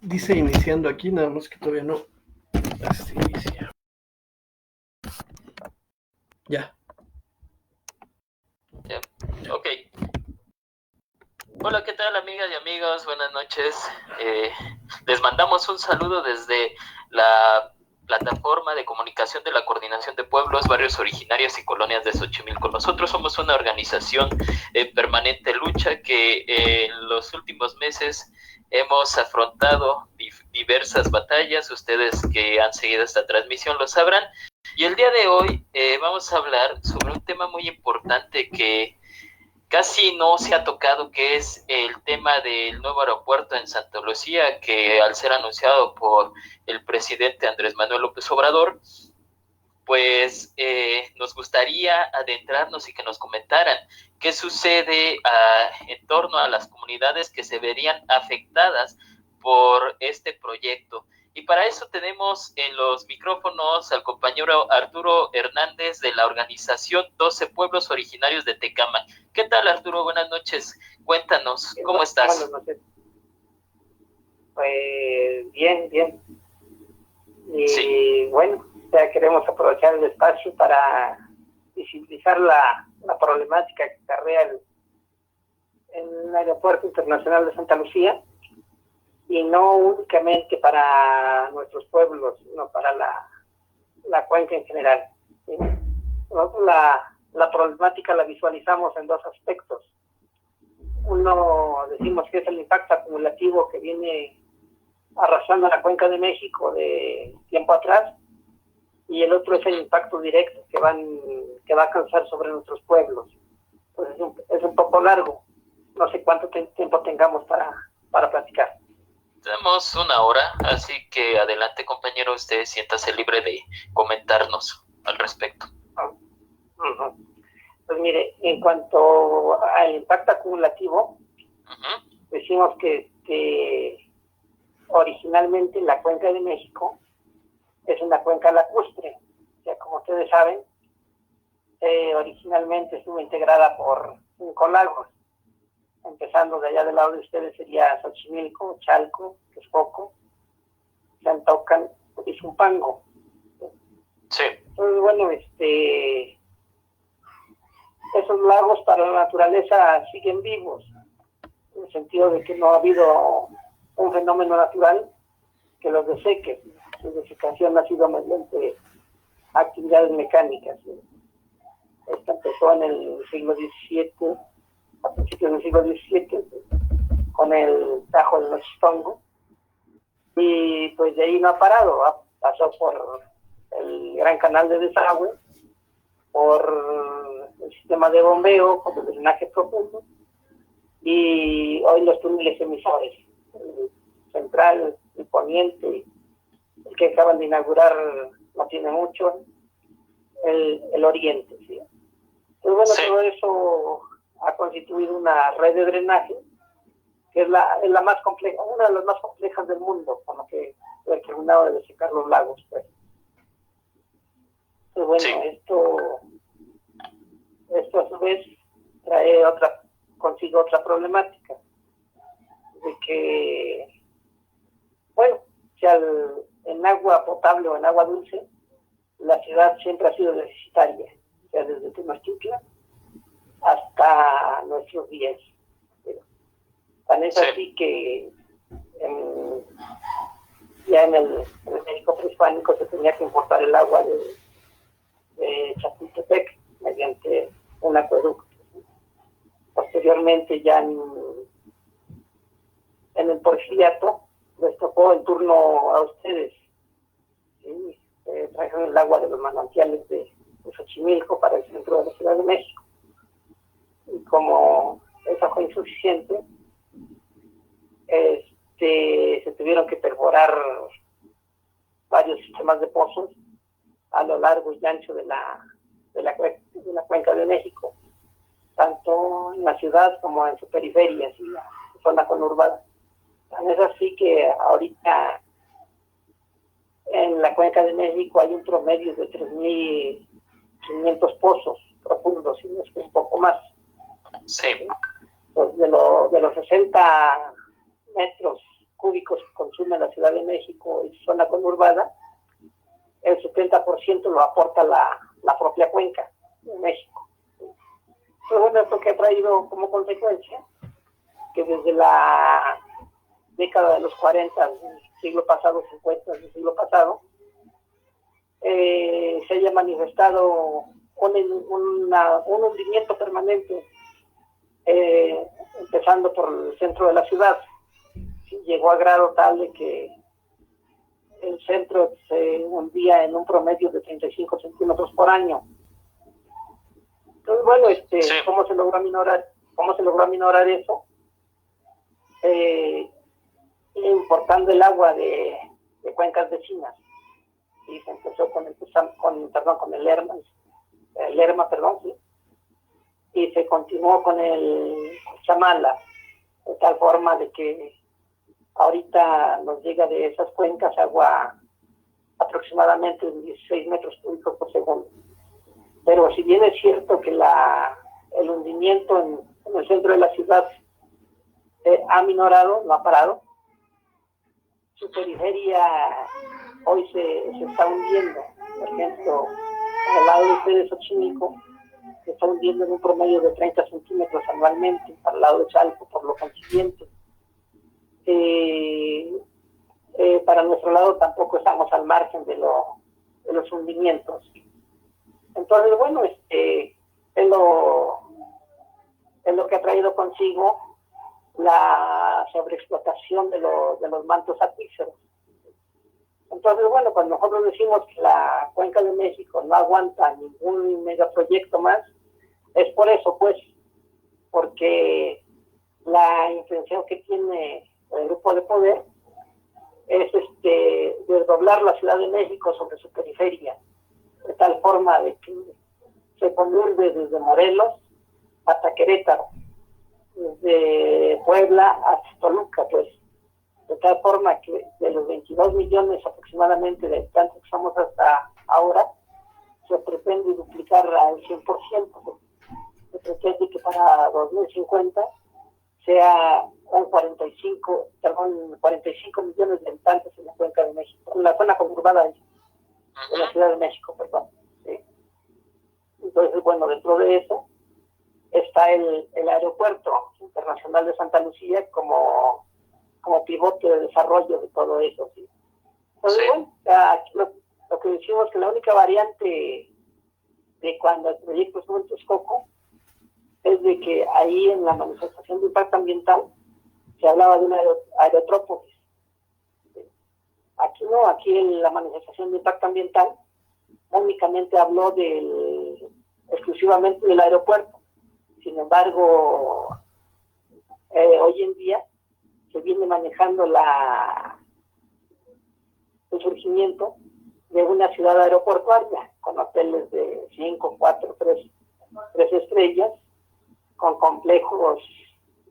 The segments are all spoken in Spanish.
Dice iniciando aquí, nada más que todavía no inicia. Ya. Ok. Hola, ¿qué tal, amigas y amigos? Buenas noches. Les mandamos un saludo desde la plataforma de comunicación de la Coordinación de Pueblos, Barrios Originarios y Colonias de Xochimilco. Nosotros somos una organización en permanente lucha que en los últimos meses hemos afrontado diversas batallas. Ustedes que han seguido esta transmisión lo sabrán. Y el día de hoy vamos a hablar sobre un tema muy importante que casi no se ha tocado, que es el tema del nuevo aeropuerto en Santa Lucía, que al ser anunciado por el presidente Andrés Manuel López Obrador, pues nos gustaría adentrarnos y que nos comentaran qué sucede en torno a las comunidades que se verían afectadas por este proyecto. Y para eso tenemos en los micrófonos al compañero Arturo Hernández de la organización 12 Pueblos Originarios de Tecámac. ¿Qué tal, Arturo? Buenas noches. Cuéntanos, ¿cómo estás? Buenas noches. Pues bien. Y sí, bueno, ya queremos aprovechar el espacio para visibilizar la problemática que carrea el Aeropuerto Internacional de Santa Lucía, y no únicamente para nuestros pueblos, sino para la cuenca en general. ¿Sí? Nosotros la problemática la visualizamos en dos aspectos. Uno, decimos que es el impacto acumulativo que viene arrasando a la Cuenca de México de tiempo atrás, y el otro es el impacto directo que va a causar sobre nuestros pueblos. Pues es un poco largo, no sé cuánto tiempo tengamos para platicar. Tenemos una hora, así que adelante, compañero, usted siéntase libre de comentarnos al respecto. Pues mire, en cuanto al impacto acumulativo, decimos que originalmente la Cuenca de México es una cuenca lacustre. O sea, como ustedes saben, originalmente estuvo integrada por 5 lagos. Empezando de allá del lado de ustedes sería Xochimilco, Chalco, Texcoco, Tlantocan y Zumpango. Sí. Entonces, bueno, esos lagos para la naturaleza siguen vivos, en el sentido de que no ha habido un fenómeno natural que los deseque. Su desecación ha sido mediante actividades mecánicas. Esta empezó en el siglo XVII, a principios del siglo XVII, con el Tajo del Nochistongo, y pues de ahí no ha parado. Pasó por el Gran Canal de Desagüe, por el sistema de bombeo, por el drenaje profundo, y hoy los túneles emisores, el central, el poniente, el que acaban de inaugurar no tiene mucho, el oriente. ¿Sí? Entonces, bueno, sí, todo eso ha constituido una red de drenaje que es la más compleja, una de las más complejas del mundo, con lo que ha terminado de desecar los lagos. Pues. Entonces, bueno, sí, esto a su vez trae consigo otra problemática, de que, bueno, sea en agua potable o en agua dulce, la ciudad siempre ha sido deficitaria, o sea, desde Tenochtitlan hasta nuestros días. Tan es así que ya en el México prehispánico se tenía que importar el agua de Chapultepec mediante un acueducto. Posteriormente, ya en el Porfiriato, les tocó el turno a ustedes. ¿Sí? Trajeron el agua de los manantiales de Xochimilco para el centro de la Ciudad de México. Y como eso fue insuficiente, se tuvieron que perforar varios sistemas de pozos a lo largo y ancho de la Cuenca de México, tanto en la ciudad como en su periferia, y la zona conurbada. Tan es así que ahorita en la Cuenca de México hay un promedio de 3.500 pozos profundos, y no es un poco más. Sí. pues de los 60 metros cúbicos que consume la Ciudad de México y su zona conurbada, el 70% lo aporta la propia cuenca de México. Pero bueno, esto que ha traído como consecuencia que desde la década de los 40 del siglo pasado, 50 del siglo pasado, se haya manifestado un hundimiento permanente, empezando por el centro de la ciudad. Llegó a grado tal de que el centro se hundía en un promedio de 35 centímetros por año. Entonces, bueno, Sí. ¿cómo se logró aminorar eso? Importando el agua de cuencas vecinas. Y se empezó con el Lerma, ¿sí? Y se continuó con el Chamala, de tal forma de que ahorita nos llega de esas cuencas agua aproximadamente de 16 metros cúbicos por segundo. Pero si bien es cierto que el hundimiento en el centro de la ciudad ha minorado, no ha parado, su periferia hoy se está hundiendo. Por ejemplo, al lado de Xochimilco se está hundiendo en un promedio de 30 centímetros anualmente, para el lado de Chalco, por lo consiguiente. Para nuestro lado tampoco estamos al margen de los hundimientos. Entonces, bueno, es lo que ha traído consigo la sobreexplotación de los mantos acuíferos. Entonces, bueno, cuando nosotros decimos que la Cuenca de México no aguanta ningún megaproyecto más, es por eso, pues, porque la intención que tiene el grupo de poder es desdoblar la Ciudad de México sobre su periferia, de tal forma de que se conurbe desde Morelos hasta Querétaro, desde Puebla hasta Toluca, pues, de tal forma que de los 22 millones aproximadamente de habitantes que somos hasta ahora, se pretende duplicar al 100%. Se pretende que para 2050 sea 45 millones de habitantes en la Cuenca de México, en la zona conurbada de la Ciudad de México, perdón. ¿Sí? Entonces, bueno, dentro de eso está el Aeropuerto Internacional de Santa Lucía como pivote de desarrollo de todo eso. ¿Sí? Entonces, bueno, lo que decimos que la única variante de cuando el proyecto estuvo en Texcoco es de que ahí en la manifestación de impacto ambiental se hablaba de una aerotrópolis. Aquí no, aquí en la manifestación de impacto ambiental únicamente habló exclusivamente del aeropuerto. Sin embargo, hoy en día se viene manejando el surgimiento de una ciudad aeroportuaria con hoteles de 5, 4, 3 estrellas, con complejos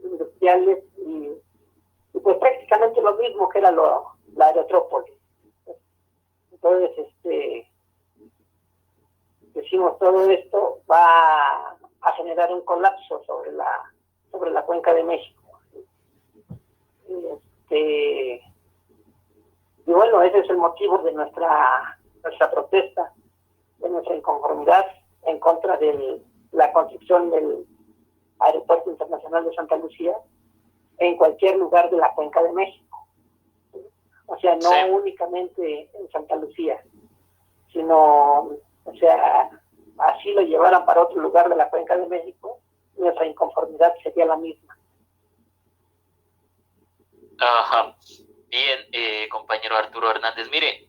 industriales y pues prácticamente lo mismo que era la aerotrópolis. Entonces, decimos, todo esto va a generar un colapso sobre la Cuenca de México. Y bueno, ese es el motivo de nuestra protesta, de nuestra inconformidad en contra de la construcción del Aeropuerto Internacional de Santa Lucía en cualquier lugar de la Cuenca de México. O sea, no únicamente en Santa Lucía, sino, o sea, así lo llevaran para otro lugar de la Cuenca de México, nuestra inconformidad sería la misma. Ajá. Bien, compañero Arturo Hernández. Mire,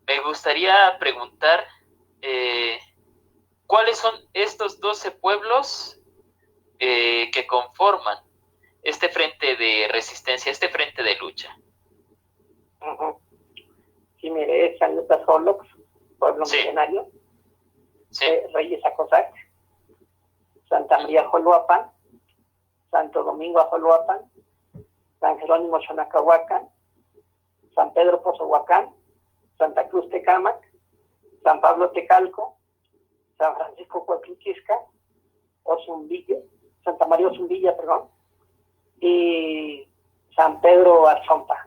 me gustaría preguntar ¿cuáles son estos 12 pueblos que conforman este frente de resistencia, este frente de lucha? Uh-huh. Sí, mire, es San Lucas Holox, pueblo milenario, Reyes Acosac, Santa María Joloapan, Santo Domingo Ajoloapan, San Jerónimo Xonacahuacan, San Pedro Pozohuacán, Santa Cruz Tecámac, San Pablo Tecalco, San Francisco Coatliquisca, Ozumbillo, Santa María Zumbilla, perdón, y San Pedro Arzompa.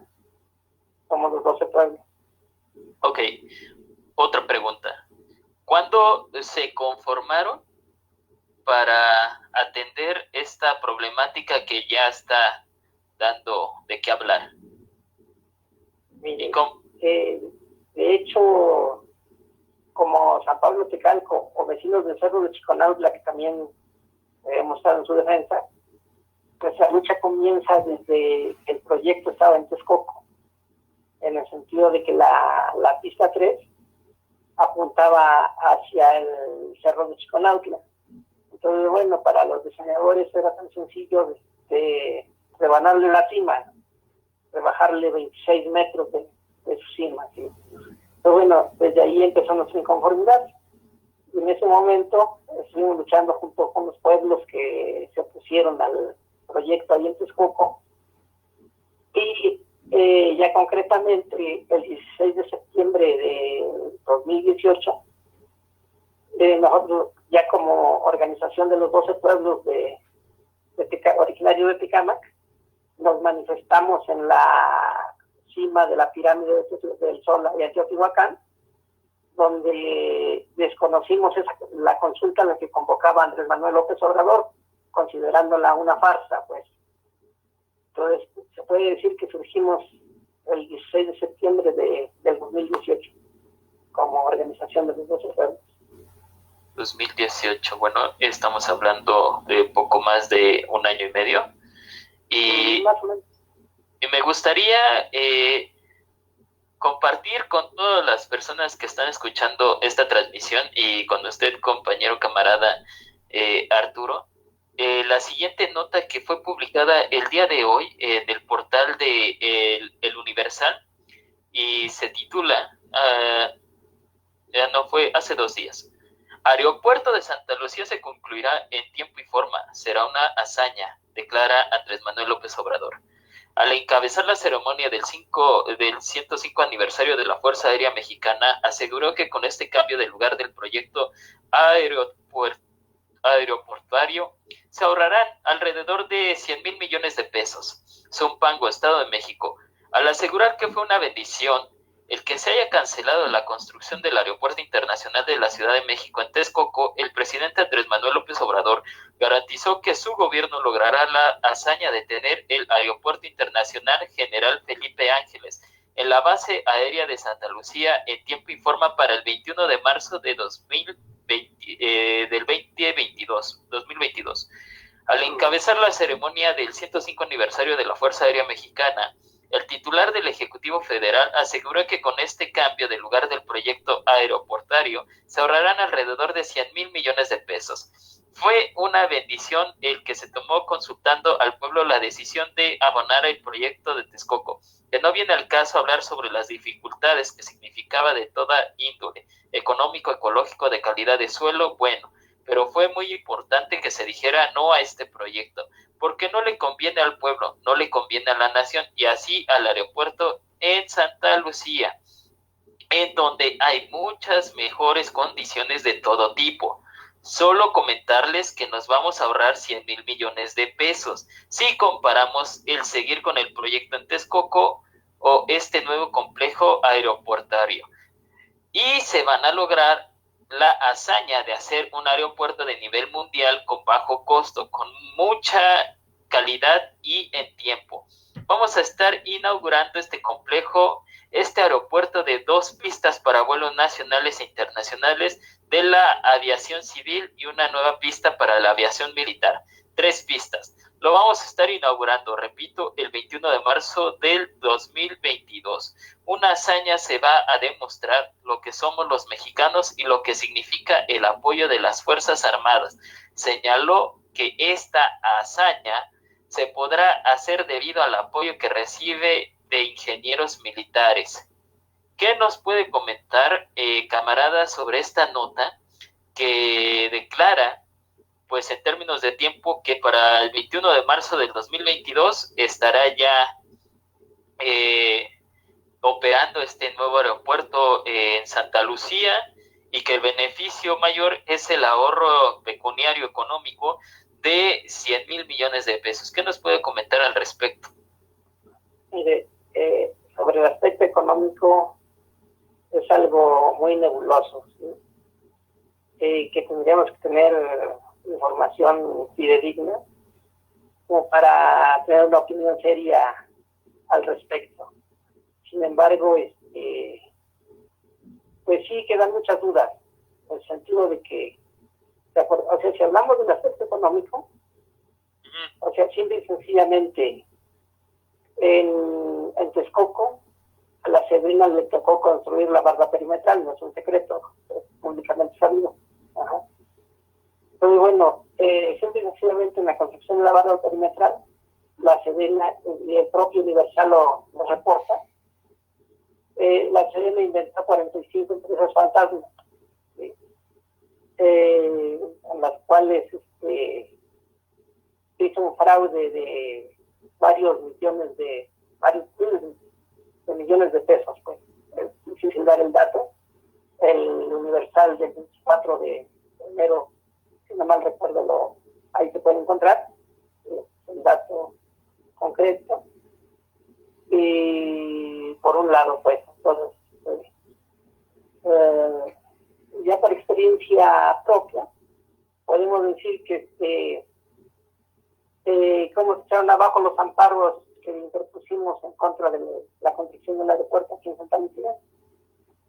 Somos los 12 pueblos. Ok, otra pregunta. ¿Cuándo se conformaron para atender esta problemática que ya está dando de qué hablar? Mire, de hecho, como San Pablo Tecalco o vecinos del Cerro de Chiconautla, que también hemos estado en su defensa, pues la lucha comienza desde que el proyecto estaba en Texcoco, en el sentido de que la pista 3 apuntaba hacia el Cerro de Chiconautla. Entonces, bueno, para los diseñadores era tan sencillo de rebanarle la cima, rebajarle 26 metros de su cima, ¿sí? Pero bueno, desde ahí empezó nuestra inconformidad. Y en ese momento estuvimos luchando junto con los pueblos que se opusieron al proyecto ahí en Texcoco. Y ya concretamente, el 16 de septiembre de 2018, nosotros ya como organización de los 12 pueblos originarios de Tecámac, nos manifestamos en la cima de la pirámide del Sol de Teotihuacán, donde desconocimos la consulta en la que convocaba Andrés Manuel López Obrador, considerándola una farsa, pues. Entonces, se puede decir que surgimos el 16 de septiembre del 2018 como organización de los 12 pueblos. 2018, bueno, estamos hablando de poco más de un año y medio. Y me gustaría compartir con todas las personas que están escuchando esta transmisión y con usted, compañero camarada Arturo, la siguiente nota que fue publicada el día de hoy en el portal de El Universal y se titula, ya no fue hace 2 días, Aeropuerto de Santa Lucía se concluirá en tiempo y forma, será una hazaña, declara Andrés Manuel López Obrador. Al encabezar la ceremonia del 105 aniversario de la Fuerza Aérea Mexicana, aseguró que con este cambio de lugar del proyecto aeroportuario se ahorrarán alrededor de 100,000 millones de pesos. Zumpango, Estado de México, al asegurar que fue una bendición el que se haya cancelado la construcción del Aeropuerto Internacional de la Ciudad de México en Texcoco, el presidente Andrés Manuel López Obrador garantizó que su gobierno logrará la hazaña de tener el Aeropuerto Internacional General Felipe Ángeles en la base aérea de Santa Lucía en tiempo y forma para el 21 de marzo de 2022. Al encabezar la ceremonia del 105 aniversario de la Fuerza Aérea Mexicana, el titular del Ejecutivo Federal aseguró que con este cambio de lugar del proyecto aeroportuario se ahorrarán alrededor de 100,000 millones de pesos. Fue una bendición el que se tomó consultando al pueblo la decisión de abonar el proyecto de Texcoco, que no viene al caso hablar sobre las dificultades que significaba de toda índole, económico, ecológico, de calidad de suelo, bueno, pero fue muy importante que se dijera no a este proyecto, porque no le conviene al pueblo, no le conviene a la nación y así al aeropuerto en Santa Lucía, en donde hay muchas mejores condiciones de todo tipo. Solo comentarles que nos vamos a ahorrar 100,000 millones de pesos si comparamos el seguir con el proyecto en Texcoco o este nuevo complejo aeroportuario. Y se van a lograr la hazaña de hacer un aeropuerto de nivel mundial con bajo costo, con mucha calidad y en tiempo. Vamos a estar inaugurando este complejo, este aeropuerto de 2 pistas para vuelos nacionales e internacionales de la aviación civil y una nueva pista para la aviación militar. 3 pistas. Lo vamos a estar inaugurando, repito, el 21 de marzo del 2022. Una hazaña se va a demostrar lo que somos los mexicanos y lo que significa el apoyo de las Fuerzas Armadas. Señaló que esta hazaña se podrá hacer debido al apoyo que recibe de ingenieros militares. ¿Qué nos puede comentar, camarada, sobre esta nota que declara, pues en términos de tiempo, que para el 21 de marzo del 2022 estará ya operando este nuevo aeropuerto en Santa Lucía y que el beneficio mayor es el ahorro pecuniario económico de 3,000 millones de pesos. ¿Qué nos puede comentar al respecto? Mire, sobre el aspecto económico es algo muy nebuloso, ¿sí? Que tendríamos que tener información fidedigna como para tener una opinión seria al respecto. Sin embargo, pues sí quedan muchas dudas, en el sentido de que, o sea, si hablamos del aspecto económico, o sea, simple y sencillamente, en Texcoco, a la Sedena le tocó construir la barra perimetral, no es un secreto, es públicamente sabido. Ajá. Entonces, bueno, simple y sencillamente en la construcción de la barra perimetral, la Sedena y el propio Universal lo reporta. La Sedena inventó 45 empresas fantasmas, ¿sí? En las cuales hizo un fraude de varios millones de millones de pesos, pues, sin dar el dato. El Universal del 24 de enero, si no mal recuerdo, ahí se puede encontrar el dato concreto. Y por un lado, pues, entonces, ya por experiencia propia, podemos decir que cómo se echaron abajo los amparos que interpusimos en contra de la construcción del aeropuerto aquí en Santa Lucía,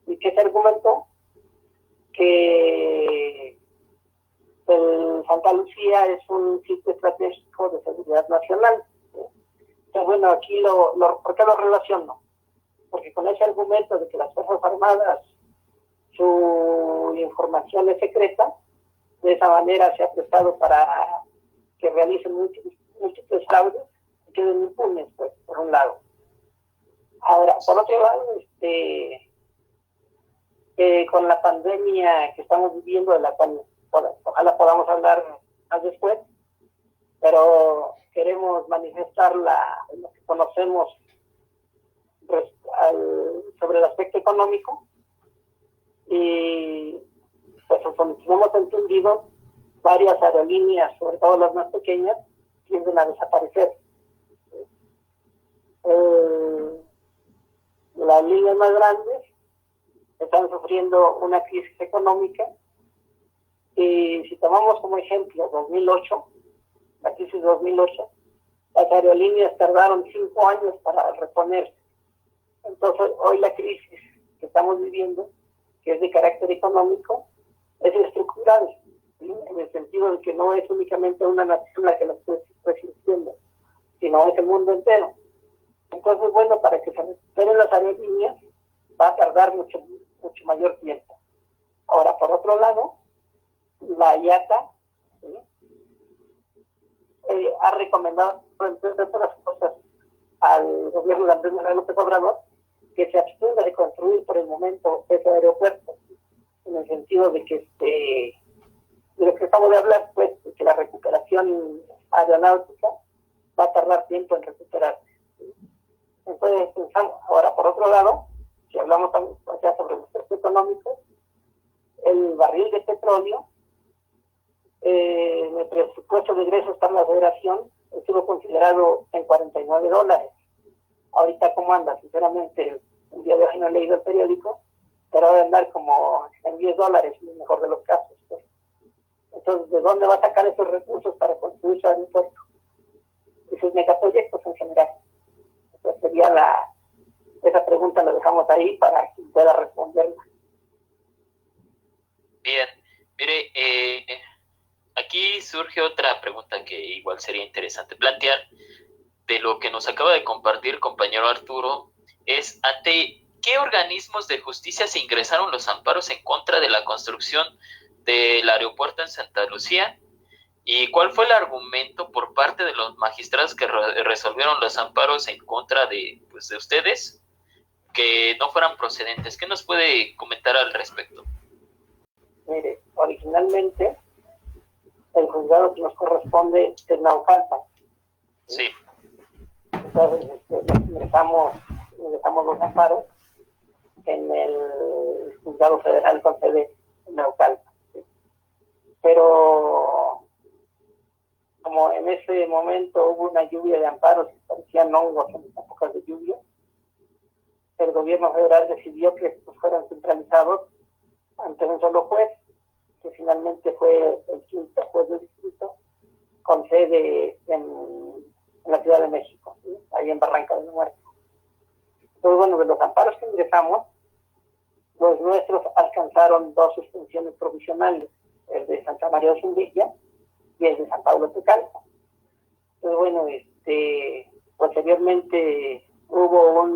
y que se argumentó que Santa Lucía es un sitio estratégico de seguridad nacional. Entonces, bueno, aquí ¿por qué lo relaciono? Porque con ese argumento de que las Fuerzas Armadas, su información es secreta, de esa manera se ha prestado para que realicen múltiples fraudes y queden impunes, pues, por un lado. Ahora, por otro lado, con la pandemia que estamos viviendo, de la cual ojalá podamos hablar más después, pero queremos manifestar lo que conocemos sobre el aspecto económico, y pues como hemos entendido, varias aerolíneas, sobre todo las más pequeñas, tienden a desaparecer. Las líneas más grandes están sufriendo una crisis económica, y si tomamos como ejemplo 2008, la crisis de 2008, las aerolíneas tardaron 5 años para reponerse. Entonces, hoy la crisis que estamos viviendo, que es de carácter económico, es estructural, ¿sí? En el sentido de que no es únicamente una nación la que la está resistiendo, sino es el mundo entero. Entonces, bueno, para que se recuperen las aerolíneas va a tardar mucho mayor tiempo. Ahora, por otro lado, la IATA, ¿sí?, ha recomendado, entre otras cosas, al gobierno de Andrés Manuel López Obrador que se abstenga de construir por el momento ese aeropuerto, en el sentido de que de lo que acabo de hablar, pues, de que la recuperación aeronáutica va a tardar tiempo en recuperarse. Entonces, pensamos, ahora, por otro lado, si hablamos también, o sea, sobre el aspecto económico, el barril de petróleo, el presupuesto de ingresos para la federación estuvo considerado en $49. Ahorita, ¿cómo anda? Sinceramente, el día de hoy no he leído el periódico, pero debe andar como en $10, en el mejor de los casos, pues. Entonces, ¿de dónde va a sacar esos recursos para construir su aeropuerto y sus megaproyectos en general? Entonces, esa pregunta la dejamos ahí para quien pueda responderla. Bien, mire, aquí surge otra pregunta que igual sería interesante plantear de lo que nos acaba de compartir compañero Arturo, es ante qué organismos de justicia se ingresaron los amparos en contra de la construcción del aeropuerto en Santa Lucía, y cuál fue el argumento por parte de los magistrados que resolvieron los amparos en contra de ustedes, que no fueran procedentes. ¿Qué nos puede comentar al respecto? Mire, originalmente el juzgado que nos corresponde es Naucalpan. Sí. Entonces, ingresamos los amparos en el juzgado federal con sede en Naucalpan. ¿Sí? Pero como en ese momento hubo una lluvia de amparos que parecían hongos en las épocas de lluvia, el gobierno federal decidió que estos fueran centralizados ante un solo juez, que finalmente fue el quinto juez de distrito, con sede en la Ciudad de México, ¿sí? Ahí en Barranca del Muerto. Entonces, bueno, de los amparos que ingresamos, los nuestros alcanzaron 2 suspensiones provisionales, el de Santa María de Zumbilla y el de San Pablo Tecalco. Entonces, bueno, posteriormente hubo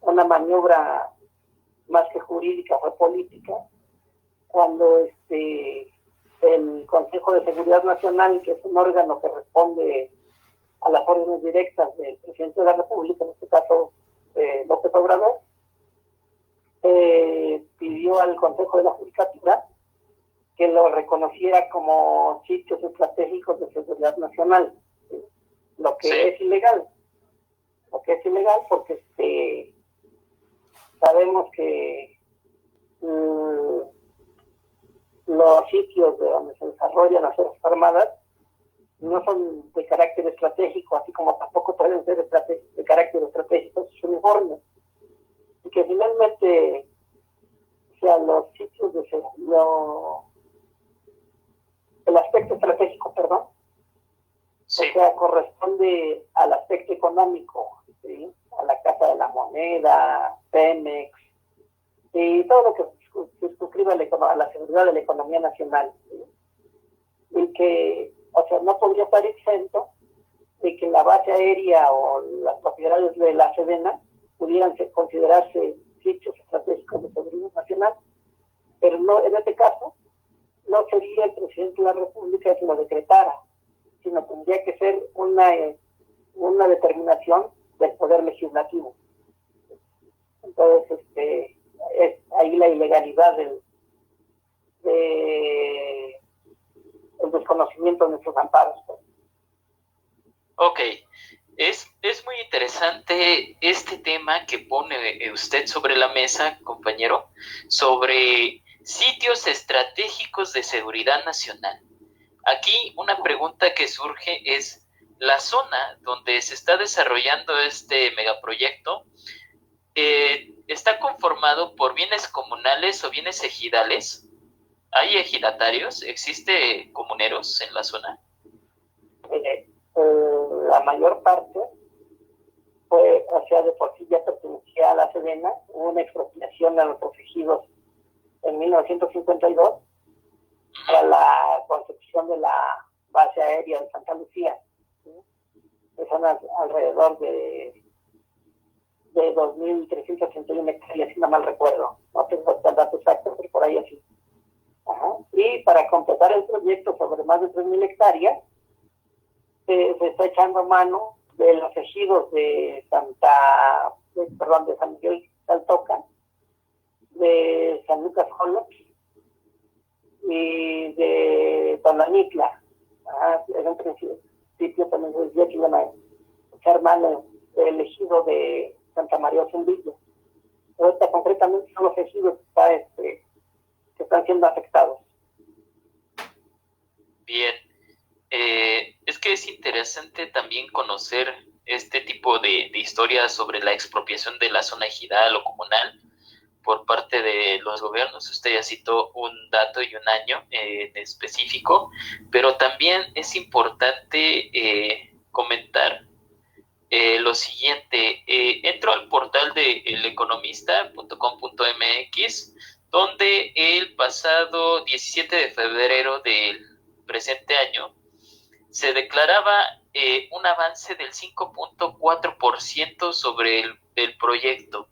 una maniobra más que jurídica, fue política, cuando el Consejo de Seguridad Nacional, que es un órgano que responde a las órdenes directas del presidente de la República, en este caso López Obrador, pidió al Consejo de la Judicatura que lo reconociera como sitios estratégicos de seguridad nacional, ¿sí? Lo que es ilegal. Lo que es ilegal porque sabemos que los sitios de donde se desarrollan las Fuerzas Armadas no son de carácter estratégico, así como tampoco pueden ser de carácter estratégico sus uniformes. Y que finalmente, o sea, los sitios de el aspecto estratégico, perdón, Sí. o sea, corresponde al aspecto económico, ¿sí? A la Casa de la Moneda, Pemex, y todo lo que suscriba a la seguridad de la economía nacional, ¿sí? Y que, o sea, no podría estar exento de que la base aérea o las propiedades de la Sedena pudieran considerarse sitios estratégicos de seguridad nacional, pero no, en este caso no sería el presidente de la República el que lo decretara, sino tendría que ser una determinación del Poder Legislativo. Entonces, es ahí la ilegalidad del desconocimiento de nuestros amparos. Ok, es muy interesante este tema que pone usted sobre la mesa, compañero, sobre sitios estratégicos de seguridad nacional. Aquí una pregunta que surge es, ¿la zona donde se está desarrollando este megaproyecto está conformado por bienes comunales o bienes ejidales? ¿Hay ejidatarios? ¿Existe comuneros en la zona? La mayor parte fue, o sea, de por sí ya pertenecía a la Sedena. Hubo una expropiación a los ejidos en 1952 para la construcción de la base aérea de Santa Lucía, ¿sí? Que son alrededor de 2.361 hectáreas, si no mal recuerdo. No tengo el dato exacto, pero por ahí así. Ajá. Y para completar el proyecto sobre más de 3.000 hectáreas, se está echando mano de los ejidos de San Miguel Altoca, de San Lucas Jolox y de Tonanitla. En un principio también se decía que iban a echar mano del ejido de Santa María Zumbilla. Ahorita concretamente son los ejidos que están siendo afectados. Bien. Es que es interesante también conocer este tipo de historias sobre la expropiación de la zona ejidal o comunal por parte de los gobiernos. Usted ya citó un dato y un año en específico, pero también es importante comentar lo siguiente. Entro al portal de eleconomista.com.mx, donde el pasado 17 de febrero del presente año se declaraba un avance del 5.4% sobre el proyecto.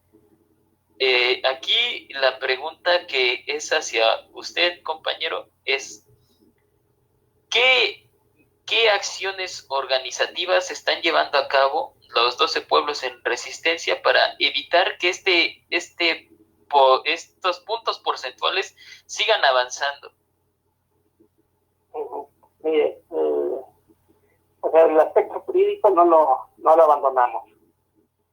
Aquí la pregunta que es hacia usted, compañero, es ¿qué acciones organizativas están llevando a cabo los 12 pueblos en resistencia para evitar que estos puntos porcentuales sigan avanzando? Mire, o sea, el aspecto jurídico no lo abandonamos.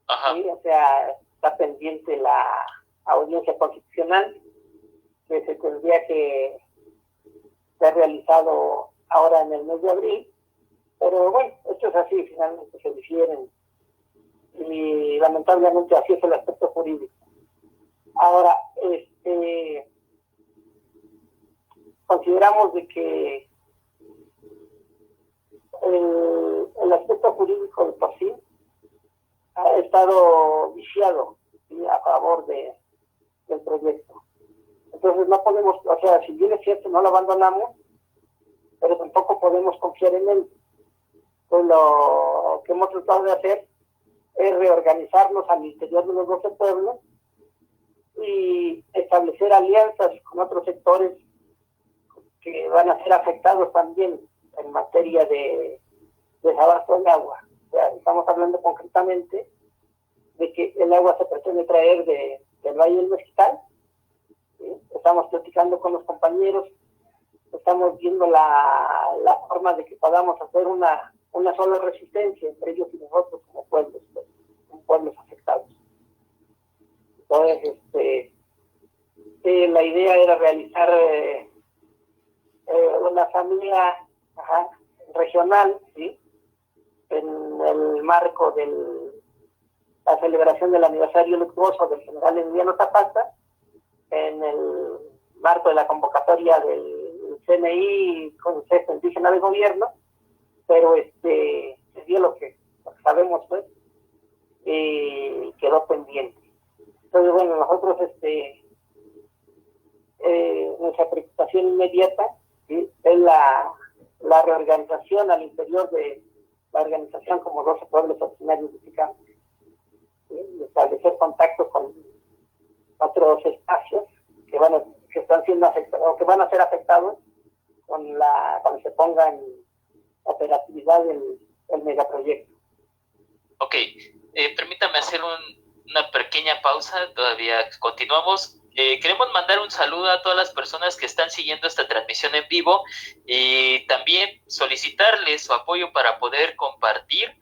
Ajá. ¿Sí? O sea, está pendiente la audiencia constitucional que se tendría que ser realizado ahora en el mes de abril, Pero bueno, esto es así, finalmente se difieren y lamentablemente así es el aspecto jurídico. Ahora, consideramos de que el aspecto jurídico de por sí ha estado viciado, ¿sí?, a favor del proyecto. Entonces no podemos, o sea, si bien es cierto, no lo abandonamos, pero tampoco podemos confiar en él. Pues lo que hemos tratado de hacer es reorganizarnos al interior de los 12 pueblos y establecer alianzas con otros sectores que van a ser afectados también en materia de desabasto de agua. O sea, estamos hablando concretamente de que el agua se pretende traer del Valle del Mezquital. ¿Sí? Estamos platicando con los compañeros, estamos viendo la forma de que podamos hacer una sola resistencia entre ellos y nosotros como pueblos, como pueblos afectados. Entonces, la idea era realizar una asamblea regional, ¿sí?, en el marco de la celebración del aniversario luctuoso del general Emiliano Zapata, en el marco de la convocatoria del CNI, Consejo Indígena de Gobierno, pero se dio lo que sabemos, pues, y quedó pendiente. Entonces, bueno, nosotros, nuestra preocupación inmediata, ¿sí?, es la reorganización al interior de la organización como 12 pueblos originarios de Ticán, ¿sí?, establecer contactos con otros espacios que están siendo afectados o que van a ser afectados cuando se ponga en operatividad el megaproyecto. Ok, permítame hacer una pequeña pausa, todavía continuamos. Queremos mandar un saludo a todas las personas que están siguiendo esta transmisión en vivo y también solicitarles su apoyo para poder compartir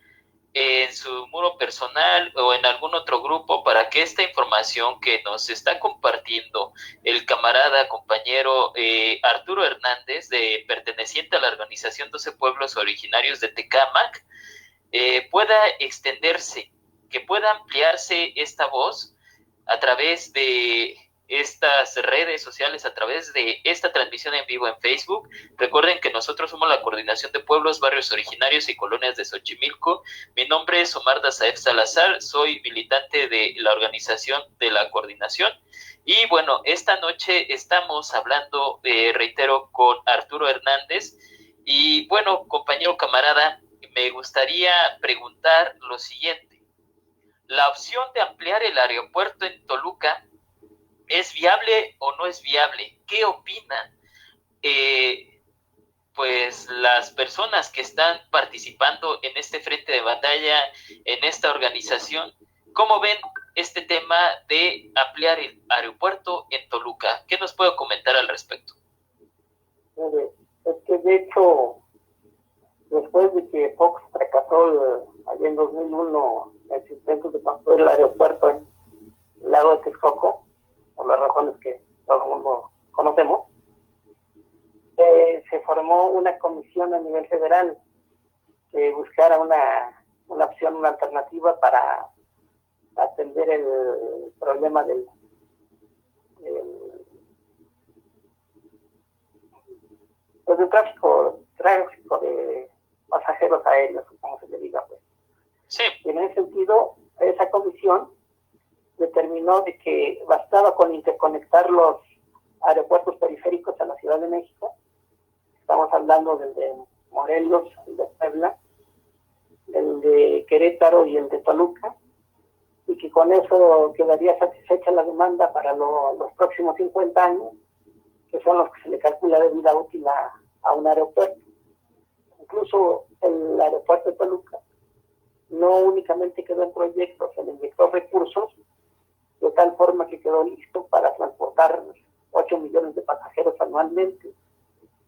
en su muro personal o en algún otro grupo para que esta información que nos está compartiendo el camarada, compañero Arturo Hernández, perteneciente a la organización 12 Pueblos Originarios de Tecámac, pueda extenderse, que pueda ampliarse esta voz a través de estas redes sociales, a través de esta transmisión en vivo en Facebook. Recuerden que nosotros somos la Coordinación de Pueblos, Barrios Originarios y Colonias de Xochimilco. Mi nombre es Omar Dazaef Salazar, soy militante de la organización de la coordinación. Y bueno, esta noche estamos hablando, reitero, con Arturo Hernández. Y bueno, compañero camarada, me gustaría preguntar lo siguiente. ¿La opción de ampliar el aeropuerto en Toluca es viable o no es viable? ¿Qué opinan pues las personas que están participando en este frente de batalla, en esta organización? ¿Cómo ven este tema de ampliar el aeropuerto en Toluca? ¿Qué nos puede comentar al respecto? Es que de hecho, después de que Fox fracasó allá en 2001 el intento de construir el aeropuerto en el lago de Texcoco, por las razones que todo el mundo conocemos, se formó una comisión a nivel federal que buscara una opción, una alternativa para atender el problema del tráfico de pasajeros aéreos, como se le diga, pues. Sí. Y en ese sentido, esa comisión determinó de que bastaba con interconectar los aeropuertos periféricos a la Ciudad de México. Estamos hablando del de Morelos, el de Puebla, el de Querétaro y el de Toluca, y que con eso quedaría satisfecha la demanda para los próximos 50 años, que son los que se le calcula de vida útil a un aeropuerto. Incluso el aeropuerto de Toluca no únicamente quedó en proyecto, se le inyectó recursos de tal forma que quedó listo para transportar 8 millones de pasajeros anualmente.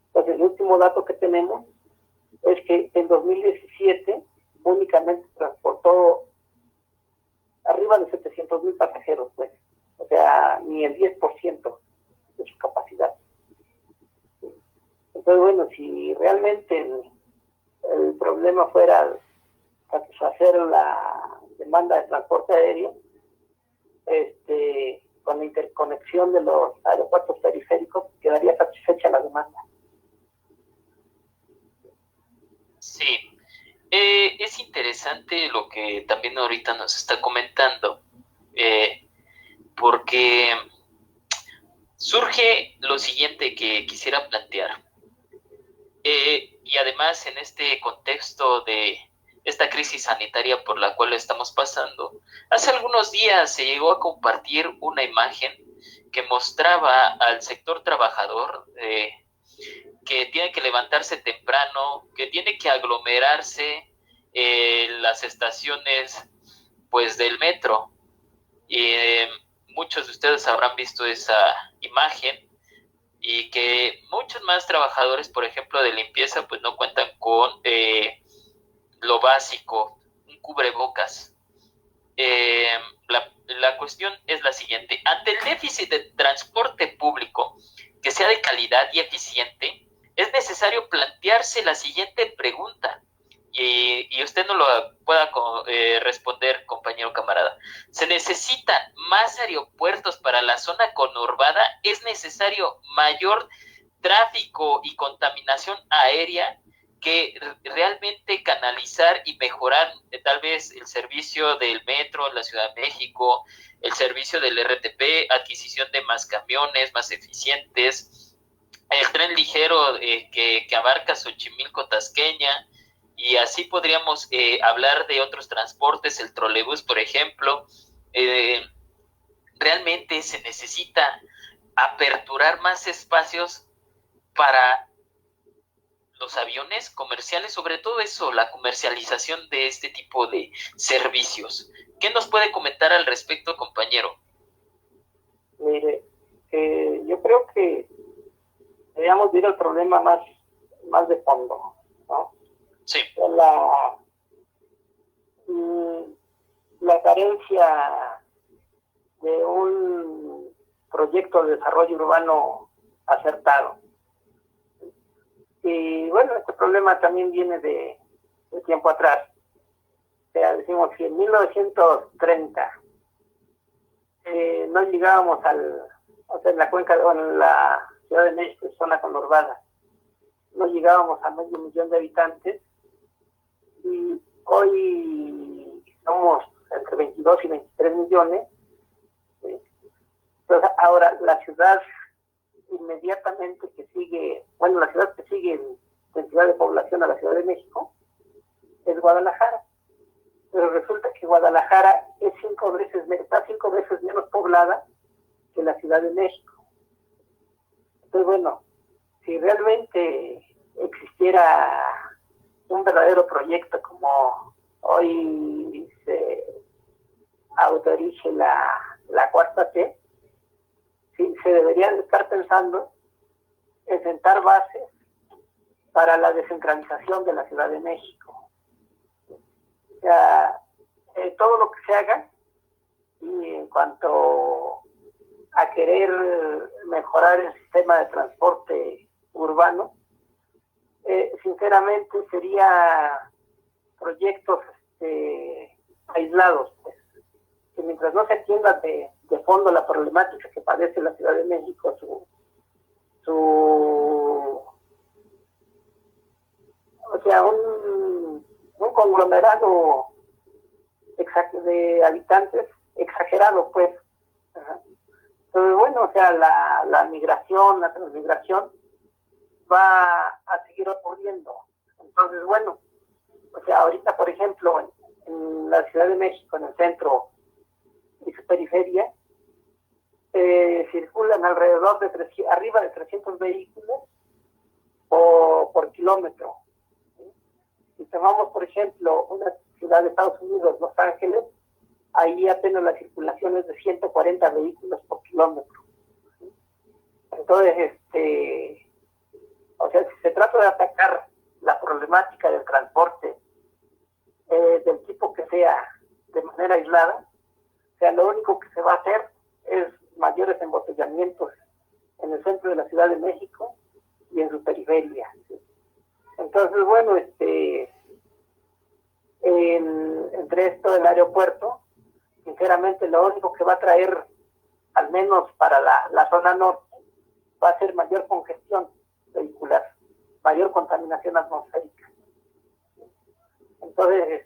Entonces, el último dato que tenemos es que en 2017 únicamente transportó arriba de 700,000 pasajeros, pues. O sea, ni el 10% de su capacidad. Entonces, bueno, si realmente el problema problema fuera satisfacer la demanda de transporte aéreo, con la interconexión de los aeropuertos periféricos, quedaría satisfecha la demanda. Sí, es interesante lo que también ahorita nos está comentando, porque surge lo siguiente que quisiera plantear. Y además en este contexto de esta crisis sanitaria por la cual estamos pasando, hace algunos días se llegó a compartir una imagen que mostraba al sector trabajador que tiene que levantarse temprano, que tiene que aglomerarse en las estaciones pues del metro. Y muchos de ustedes habrán visto esa imagen, y que muchos más trabajadores, por ejemplo, de limpieza, pues no cuentan con lo básico, un cubrebocas. La cuestión es la siguiente: ante el déficit de transporte público que sea de calidad y eficiente, es necesario plantearse la siguiente pregunta, y usted no lo pueda responder, compañero camarada. ¿Se necesitan más aeropuertos para la zona conurbada? ¿Es necesario mayor tráfico y contaminación aérea que realmente canalizar y mejorar tal vez el servicio del metro en la Ciudad de México, el servicio del RTP, adquisición de más camiones más eficientes, el tren ligero que abarca Xochimilco, Tasqueña? Y así podríamos hablar de otros transportes, el trolebús, por ejemplo. Realmente se necesita aperturar más espacios para los aviones comerciales, sobre todo eso, la comercialización de este tipo de servicios. ¿Qué nos puede comentar al respecto, compañero? Mire, yo creo que deberíamos ir al problema más de fondo, ¿no? Sí. La carencia de un proyecto de desarrollo urbano acertado. Y bueno, este problema también viene de tiempo atrás. O sea, decimos que en 1930 no llegábamos en la cuenca, en la Ciudad de México, zona conurbada, no llegábamos a medio millón de habitantes, y hoy somos entre 22 y 23 millones. Entonces, ahora la ciudad inmediatamente que sigue, la ciudad que sigue en densidad de población a la Ciudad de México es Guadalajara. Pero resulta que Guadalajara está 5 veces menos poblada que la Ciudad de México. Entonces, bueno, si realmente existiera un verdadero proyecto como hoy se autorice la cuarta T, sí, se debería de estar pensando en sentar bases para la descentralización de la Ciudad de México. O sea, todo lo que se haga, y en cuanto a querer mejorar el sistema de transporte urbano, sinceramente sería proyectos aislados, pues, que mientras no se atienda de fondo la problemática que padece la Ciudad de México, un conglomerado de habitantes exagerado, pues. Entonces, bueno, o sea, la migración, la transmigración va a seguir ocurriendo. Entonces, bueno, o sea, ahorita, por ejemplo, en la Ciudad de México, en el centro y su periferia, circulan alrededor arriba de 300 vehículos por kilómetro. Si tomamos, por ejemplo, una ciudad de Estados Unidos, Los Ángeles, ahí apenas la circulación es de 140 vehículos por kilómetro. Entonces, o sea, si se trata de atacar la problemática del transporte del tipo que sea, de manera aislada, o sea, lo único que se va a hacer es mayores embotellamientos en el centro de la Ciudad de México y en su periferia. Entonces, bueno, entre esto del aeropuerto, sinceramente lo único que va a traer, al menos para la zona norte, va a ser mayor congestión vehicular, mayor contaminación atmosférica. Entonces,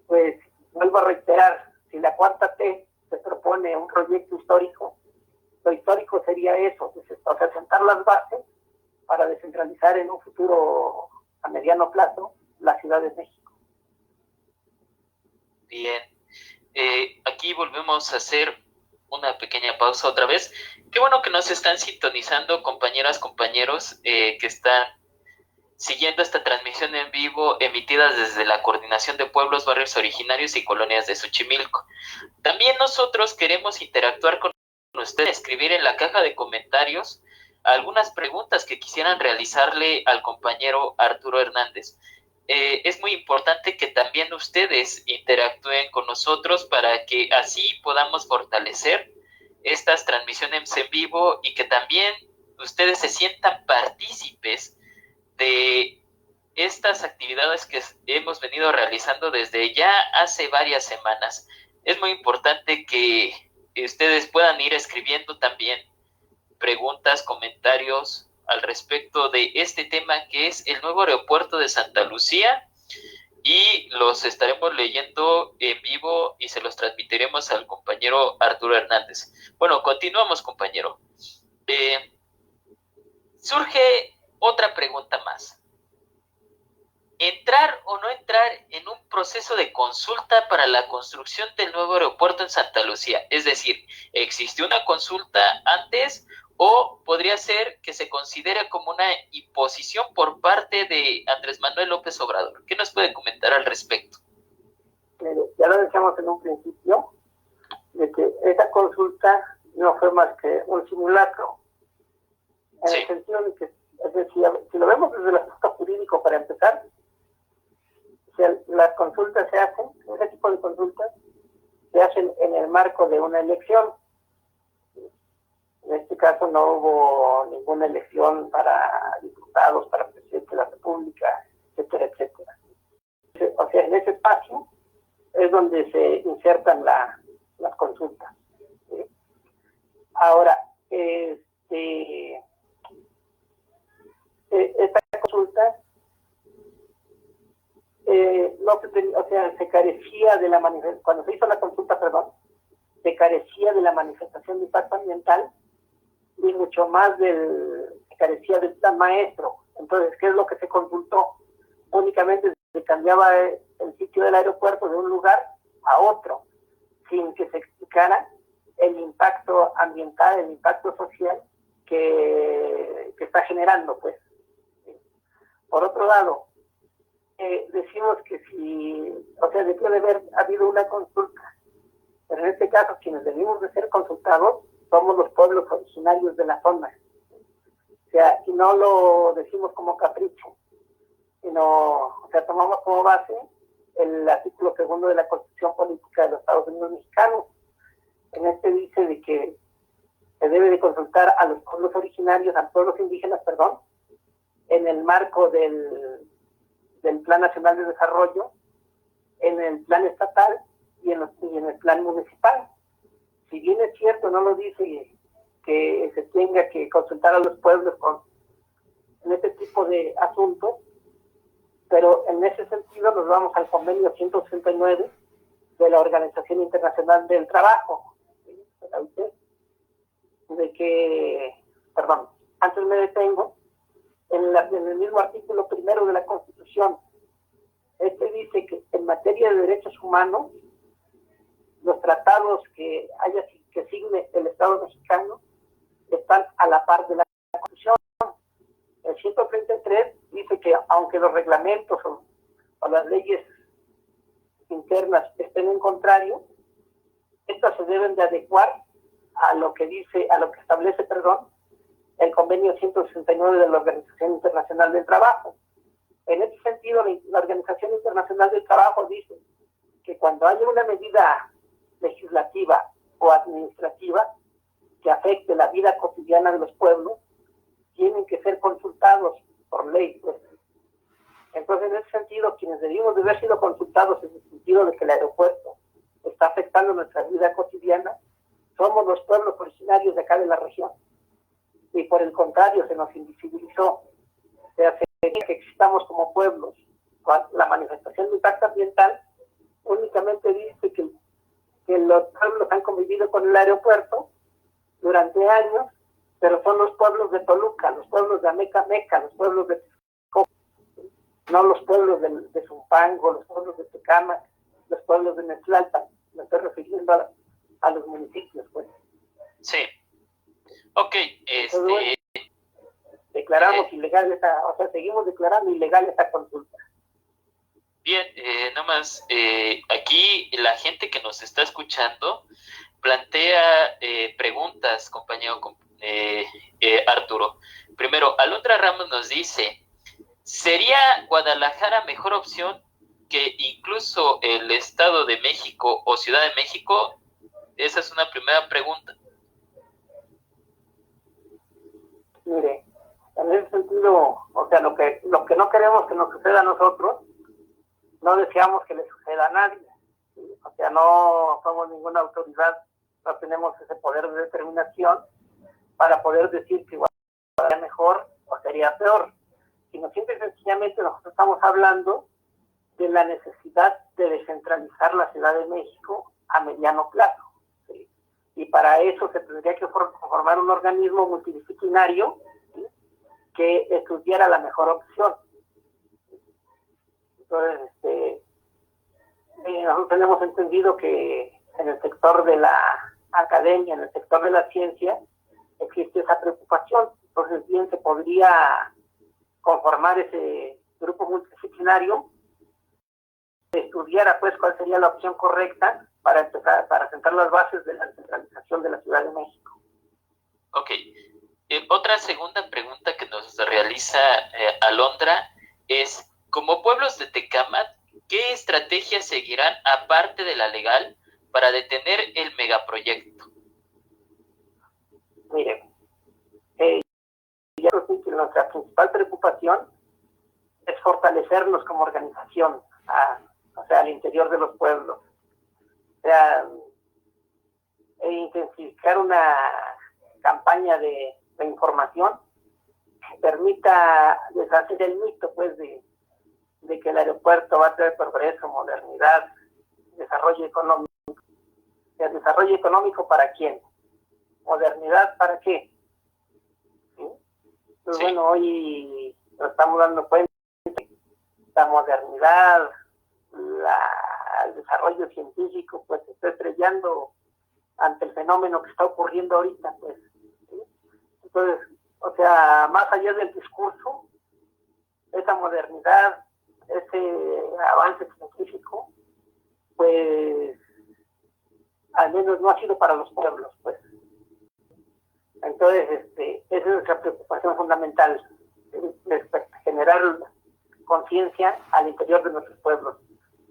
pues vuelvo a reiterar, si la cuarta T se propone un proyecto histórico, lo histórico sería eso, o sea, sentar las bases para descentralizar en un futuro a mediano plazo la Ciudad de México. Bien, aquí volvemos a hacer una pequeña pausa otra vez. Qué bueno que nos están sintonizando, compañeras, compañeros, que están siguiendo esta transmisión en vivo emitida desde la Coordinación de Pueblos, Barrios Originarios y Colonias de Xochimilco. También nosotros queremos interactuar con ustedes, escribir en la caja de comentarios algunas preguntas que quisieran realizarle al compañero Arturo Hernández. Es muy importante que también ustedes interactúen con nosotros para que así podamos fortalecer estas transmisiones en vivo y que también ustedes se sientan partícipes de estas actividades que hemos venido realizando desde ya hace varias semanas. Es muy importante que ustedes puedan ir escribiendo también preguntas, comentarios al respecto de este tema que es el nuevo aeropuerto de Santa Lucía, y los estaremos leyendo en vivo y se los transmitiremos al compañero Arturo Hernández. Bueno, continuamos, compañero. Surge otra pregunta más. ¿Entrar o no entrar en un proceso de consulta para la construcción del nuevo aeropuerto en Santa Lucía? Es decir, ¿existe una consulta antes o podría ser que se considere como una imposición por parte de Andrés Manuel López Obrador? ¿Qué nos puede comentar al respecto? Ya lo decíamos en un principio, de que esa consulta no fue más que un simulacro, en el sentido de que, es decir, si lo vemos desde el aspecto jurídico para empezar, si las consultas se hacen, ese tipo de consultas se hacen en el marco de una elección. En este caso no hubo ninguna elección para diputados, para presidente de la República, etcétera, etcétera. O sea, en ese espacio es donde se insertan las consultas. ¿Sí? Ahora, esta consulta no se tenía, o sea, se carecía de la manifestación, cuando se hizo la consulta, se carecía de la manifestación de impacto ambiental y mucho más se carecía del plan maestro. Entonces, ¿qué es lo que se consultó? Únicamente se cambiaba el sitio del aeropuerto de un lugar a otro, sin que se explicara el impacto ambiental, el impacto social que está generando, pues. Por otro lado, decimos que debió de haber habido una consulta, pero en este caso quienes debimos de ser consultados somos los pueblos originarios de la zona. O sea, y no lo decimos como capricho, sino, tomamos como base el artículo 2 de la Constitución Política de los Estados Unidos Mexicanos. En este dice de que se debe de consultar a los pueblos originarios, a los pueblos indígenas, en el marco del Plan Nacional de Desarrollo, en el plan estatal y en el plan municipal. Si bien es cierto, no lo dice que se tenga que consultar a los pueblos en este tipo de asuntos, pero en ese sentido nos vamos al convenio 169 de la Organización Internacional del Trabajo, de que, antes me detengo, en el mismo artículo 1 de la Constitución, dice que en materia de derechos humanos, los tratados que signe el Estado mexicano están a la par de la Constitución. El 133 dice que aunque los reglamentos o las leyes internas estén en contrario, estas se deben de adecuar a lo que establece, el convenio 169 de la Organización Internacional del Trabajo. En ese sentido, la Organización Internacional del Trabajo dice que cuando haya una medida legislativa o administrativa que afecte la vida cotidiana de los pueblos, tienen que ser consultados por ley, Entonces, en ese sentido, quienes debimos de haber sido consultados en el sentido de que el aeropuerto está afectando nuestra vida cotidiana, somos los pueblos originarios de acá de la región. Y por el contrario, se nos invisibilizó. O sea, se dice que existamos como pueblos. La manifestación de impacto ambiental únicamente dice que los pueblos han convivido con el aeropuerto durante años, pero son los pueblos de Toluca, los pueblos de Ameca Meca, los pueblos de Texcoco, no los pueblos de Zumpango, los pueblos de Tecámac, los pueblos de Netlalpan. Me estoy refiriendo a los municipios, pues. Sí. Ok, Entonces, bueno, declaramos ilegal o sea, seguimos declarando ilegal esta consulta. Bien, nomás, aquí la gente que nos está escuchando plantea preguntas, compañero Arturo. Primero, Alondra Ramos nos dice, ¿sería Guadalajara mejor opción que incluso el Estado de México o Ciudad de México? Esa es una primera pregunta. Mire, en ese sentido, o sea, lo que no queremos que nos suceda a nosotros, no deseamos que le suceda a nadie. ¿Sí? O sea, no somos ninguna autoridad, no tenemos ese poder de determinación para poder decir que igual sería mejor o sería peor, sino simple y sencillamente nosotros estamos hablando de la necesidad de descentralizar la Ciudad de México a mediano plazo. ¿Sí? Y para eso se tendría que formar un organismo multidisciplinario, ¿sí?, que estudiara la mejor opción. Entonces, nosotros tenemos entendido que en el sector de la academia, en el sector de la ciencia, existe esa preocupación. Entonces, bien, se podría conformar ese grupo multidisciplinario que estudiara, pues, cuál sería la opción correcta para sentar las bases de la descentralización de la Ciudad de México. Ok. Otra segunda pregunta que nos realiza Alondra es, como pueblos de Tecámac, ¿qué estrategias seguirán aparte de la legal para detener el megaproyecto? Mire, ya creo que nuestra principal preocupación es fortalecernos como organización, o sea, al interior de los pueblos. O sea, intensificar una campaña de información que permita deshacer el mito, pues, de que el aeropuerto va a traer progreso, modernidad, desarrollo económico. ¿El desarrollo económico para quién? ¿Modernidad para qué? ¿Sí? Pues sí. Bueno, hoy nos estamos dando cuenta que la modernidad, el desarrollo científico, pues se está estrellando ante el fenómeno que está ocurriendo ahorita, pues. ¿Sí? Entonces, o sea, más allá del discurso, esa modernidad, ese avance científico, pues al menos no ha sido para los pueblos, pues. Entonces, esa es nuestra preocupación fundamental, generar conciencia al interior de nuestros pueblos,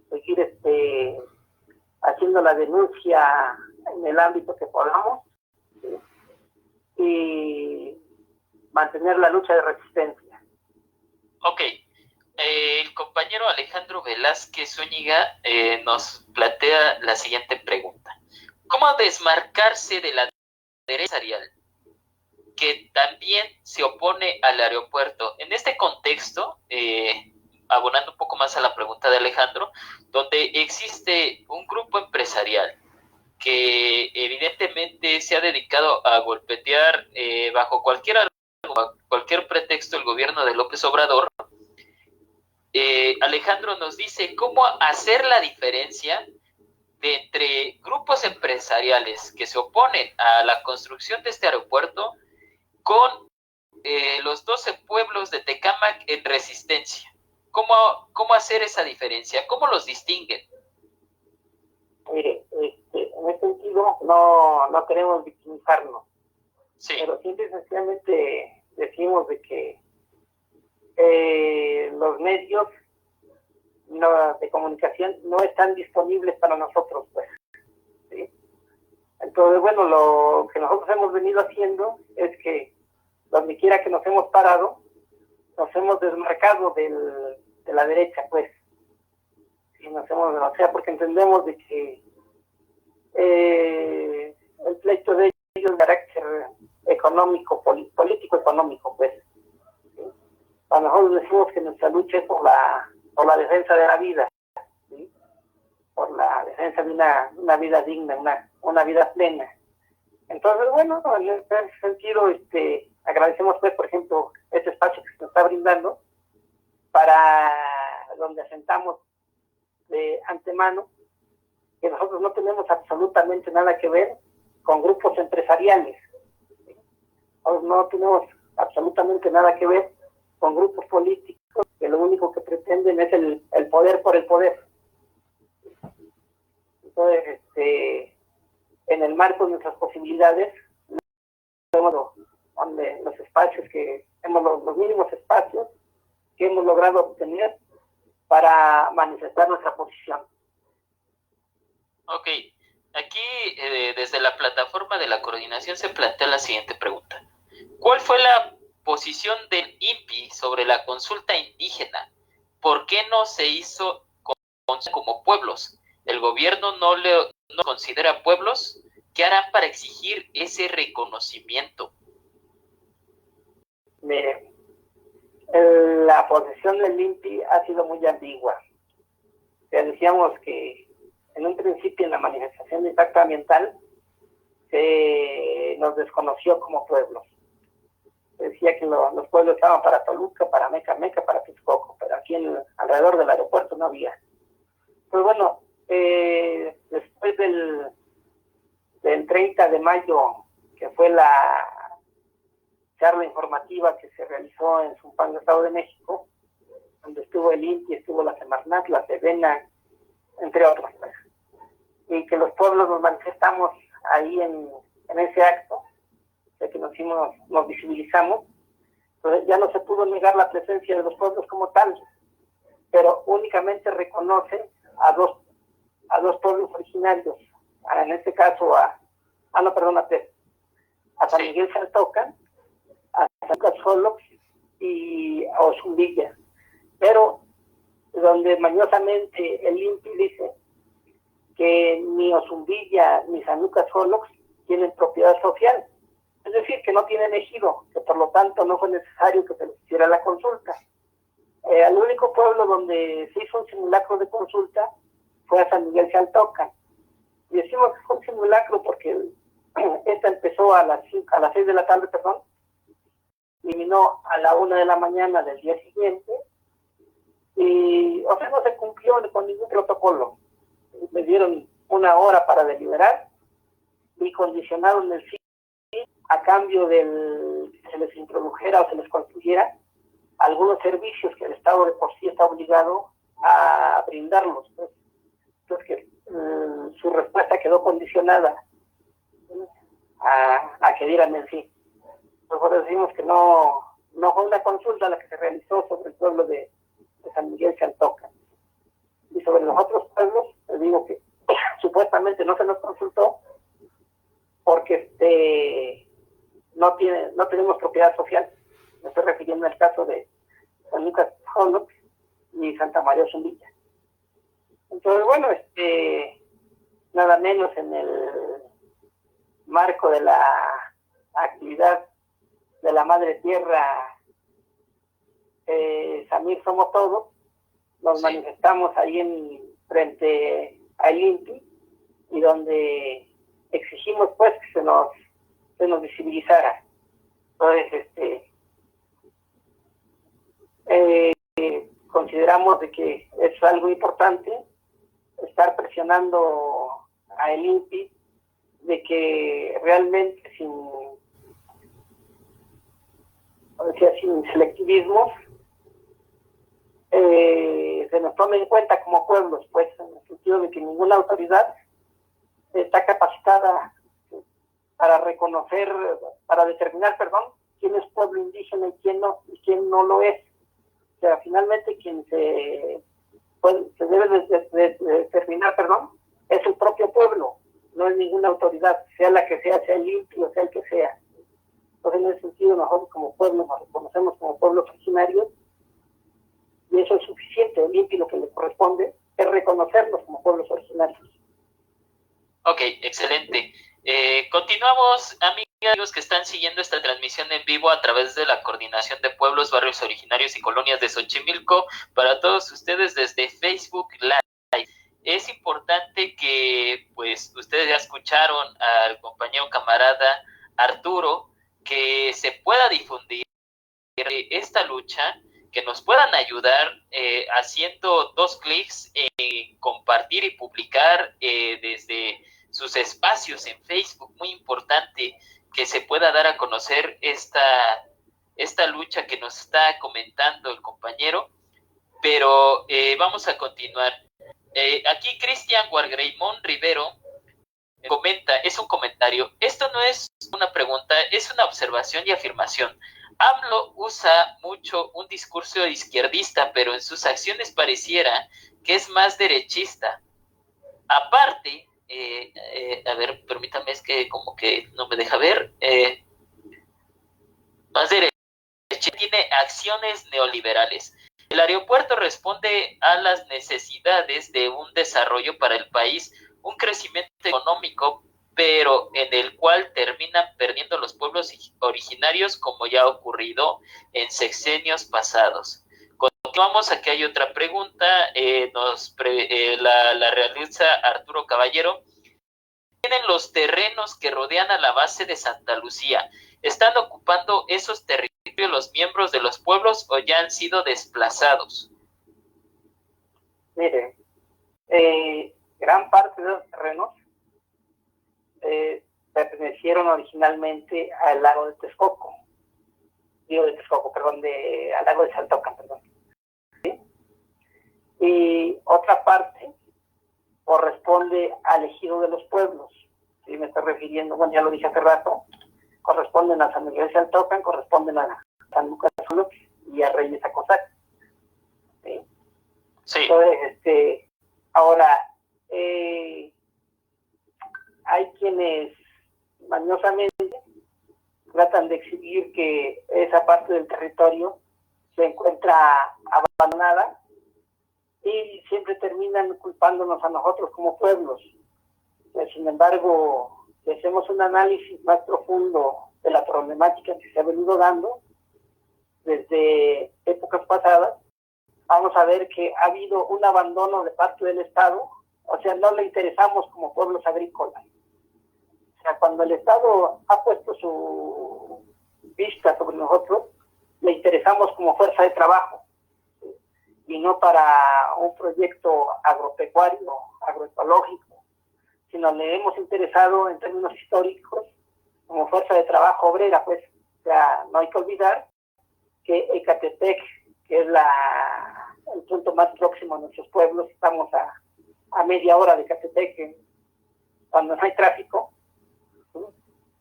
seguir haciendo la denuncia en el ámbito que podamos, ¿sí?, y mantener la lucha de resistencia. Ok. El compañero Alejandro Velázquez Zúñiga nos plantea la siguiente pregunta. ¿Cómo desmarcarse de la derecha empresarial que también se opone al aeropuerto? En este contexto, abonando un poco más a la pregunta de Alejandro, donde existe un grupo empresarial que evidentemente se ha dedicado a golpetear bajo cualquier pretexto el gobierno de López Obrador, Alejandro nos dice cómo hacer la diferencia entre grupos empresariales que se oponen a la construcción de este aeropuerto con los 12 pueblos de Tecámac en resistencia. ¿Cómo hacer esa diferencia? ¿Cómo los distinguen? Mire, en ese sentido no queremos victimizarnos, sí, pero simple y sencillamente decimos de que los medios de comunicación no están disponibles para nosotros, pues, ¿sí? Entonces, bueno, lo que nosotros hemos venido haciendo es que donde quiera que nos hemos parado, nos hemos desmarcado la derecha, pues. Si nos hacemos, o sea, porque entendemos de que el pleito de ellos de carácter económico, político-económico, pues. ¿Sí? A nosotros decimos que nuestra lucha es por la defensa de la vida, ¿sí? Por la defensa de una vida digna, una vida plena. Entonces, bueno, en ese sentido, agradecemos, pues, por ejemplo, este espacio que se nos está brindando, para donde asentamos de antemano que nosotros no tenemos absolutamente nada que ver con grupos empresariales. No tenemos absolutamente nada que ver con grupos políticos que lo único que pretenden es el poder por el poder. Entonces, en el marco de nuestras posibilidades, donde los espacios los mínimos espacios que hemos logrado obtener para manifestar nuestra posición. Ok, aquí desde la plataforma de la coordinación se plantea la siguiente pregunta. ¿Cuál fue la posición del INPI sobre la consulta indígena? ¿Por qué no se hizo como pueblos? ¿El gobierno no considera pueblos? ¿Qué harán para exigir ese reconocimiento? Mire, la posición del INPI ha sido muy ambigua. O sea, decíamos que en un principio en la manifestación de impacto ambiental se nos desconoció como pueblos. Se decía que los pueblos estaban para Toluca, para Meca, para Texcoco, pero aquí alrededor del aeropuerto no había. Pues bueno, después del 30 de mayo, que fue la charla informativa que se realizó en Zumpango, Estado de México, donde estuvo el INPI, estuvo la Semarnat, la Sedena, entre otros, pues. Y que los pueblos nos manifestamos ahí en ese acto, de que nos visibilizamos. Entonces ya no se pudo negar la presencia de los pueblos como tal, pero únicamente reconoce a dos pueblos originarios, en este caso a San Miguel Xaltocan, a San Lucas Xoloc y a Ozumbilla, pero donde mañosamente el INPI dice que ni Ozumbilla ni San Lucas Xoloc tienen propiedad social, es decir, que no tienen ejido, que por lo tanto no fue necesario que se les hiciera la consulta. El único pueblo donde se hizo un simulacro de consulta fue a San Miguel Xaltocan. Y decimos que fue un simulacro porque esta empezó a las 6 de la tarde, terminó a la 1 de la mañana del día siguiente, y o sea, no se cumplió con ningún protocolo. Me dieron 1 hora para deliberar y condicionaron el sí a cambio que se les introdujera o se les construyera algunos servicios que el Estado de por sí está obligado a brindarlos. Entonces que su respuesta quedó condicionada a que dieran el sí. Nosotros decimos que no fue una consulta la que se realizó sobre el pueblo de San Miguel Xaltocan. Y sobre los otros pueblos, les digo que supuestamente no se nos consultó porque no tenemos propiedad social. Me estoy refiriendo al caso de San Lucas Xoloc y Santa María Ozumbilla. Entonces, bueno, nada menos en el marco de la actividad de la Madre Tierra, Samir Somos Todos, nos manifestamos ahí frente al INPI, y donde exigimos pues que se nos visibilizara. Entonces, consideramos de que es algo importante estar presionando a el INPI de que realmente sin selectivismos se nos tome en cuenta como pueblos, pues, en el sentido de que ninguna autoridad está capacitada para determinar, quién es pueblo indígena y quién no lo es. O sea, finalmente quien se debe de determinar, es el propio pueblo, no es ninguna autoridad, sea la que sea el INPI o sea el que sea. Entonces, en ese sentido, nosotros como pueblo nos reconocemos como pueblos originarios, y eso es suficiente lo que le corresponde es reconocerlos como pueblos originarios. Ok, excelente. Continuamos, amigos que están siguiendo esta transmisión en vivo a través de la Coordinación de Pueblos, Barrios Originarios y Colonias de Xochimilco, para todos ustedes desde Facebook Live. Es importante que, pues, ustedes ya escucharon al compañero camarada Arturo, que se pueda difundir esta lucha, que nos puedan ayudar haciendo 2 clics en compartir y publicar desde sus espacios en Facebook. Muy importante que se pueda dar a conocer esta lucha que nos está comentando el compañero, pero vamos a continuar. Aquí Cristian Guargreymón Rivero comenta, es un comentario, esto no es una pregunta, es una observación y afirmación. AMLO usa mucho un discurso izquierdista, pero en sus acciones pareciera que es más derechista. Aparte, a ver, permítame, es que como que no me deja ver, más derechista, tiene acciones neoliberales. El aeropuerto responde a las necesidades de un desarrollo para el país, un crecimiento económico, pero en el cual terminan perdiendo los pueblos originarios, como ya ha ocurrido en sexenios pasados. Continuamos, aquí hay otra pregunta, la realiza Arturo Caballero. Tienen los terrenos que rodean a la base de Santa Lucía. ¿Están ocupando esos territorios los miembros de los pueblos o ya han sido desplazados? Mire, gran parte de los terrenos pertenecieron originalmente al lago de Texcoco, al lago de Saltocan, perdón. ¿Sí? Y otra parte corresponde al ejido de los pueblos. ¿Sí? Me estoy refiriendo, bueno, ya lo dije hace rato, corresponden a San Miguel de Saltocan, corresponden a San Lucas y a Reyes Acosac. ¿Sí? Sí. Entonces, ahora, hay quienes mañosamente tratan de exhibir que esa parte del territorio se encuentra abandonada y siempre terminan culpándonos a nosotros como pueblos. Sin embargo, si hacemos un análisis más profundo de la problemática que se ha venido dando desde épocas pasadas, vamos a ver que ha habido un abandono de parte del Estado, o sea, no le interesamos como pueblos agrícolas. O sea, cuando el Estado ha puesto su vista sobre nosotros, le interesamos como fuerza de trabajo, ¿sí? Y no para un proyecto agropecuario, agroecológico, sino le hemos interesado en términos históricos como fuerza de trabajo obrera, pues. O sea, no hay que olvidar que Ecatepec, que es el punto más próximo a nuestros pueblos, estamos a media hora de Ecatepec, cuando no hay tráfico. ¿Sí?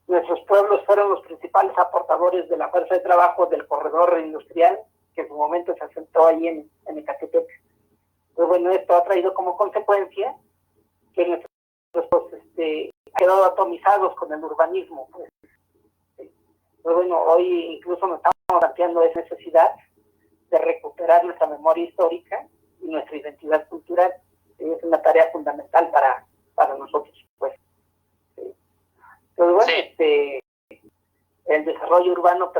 Nuestros pueblos fueron los principales aportadores de la fuerza de trabajo del corredor industrial, que en su momento se asentó ahí en Ecatepec. Pues bueno, esto ha traído como consecuencia que nuestros han quedado atomizados con el urbanismo. Pues. Pues bueno, hoy incluso nos estamos planteando esa necesidad de recuperar nuestra memoria histórica y nuestra identidad cultural. Es una tarea fundamental para nosotros, pues. ¿Sí? Entonces, bueno, Sí. El desarrollo urbano,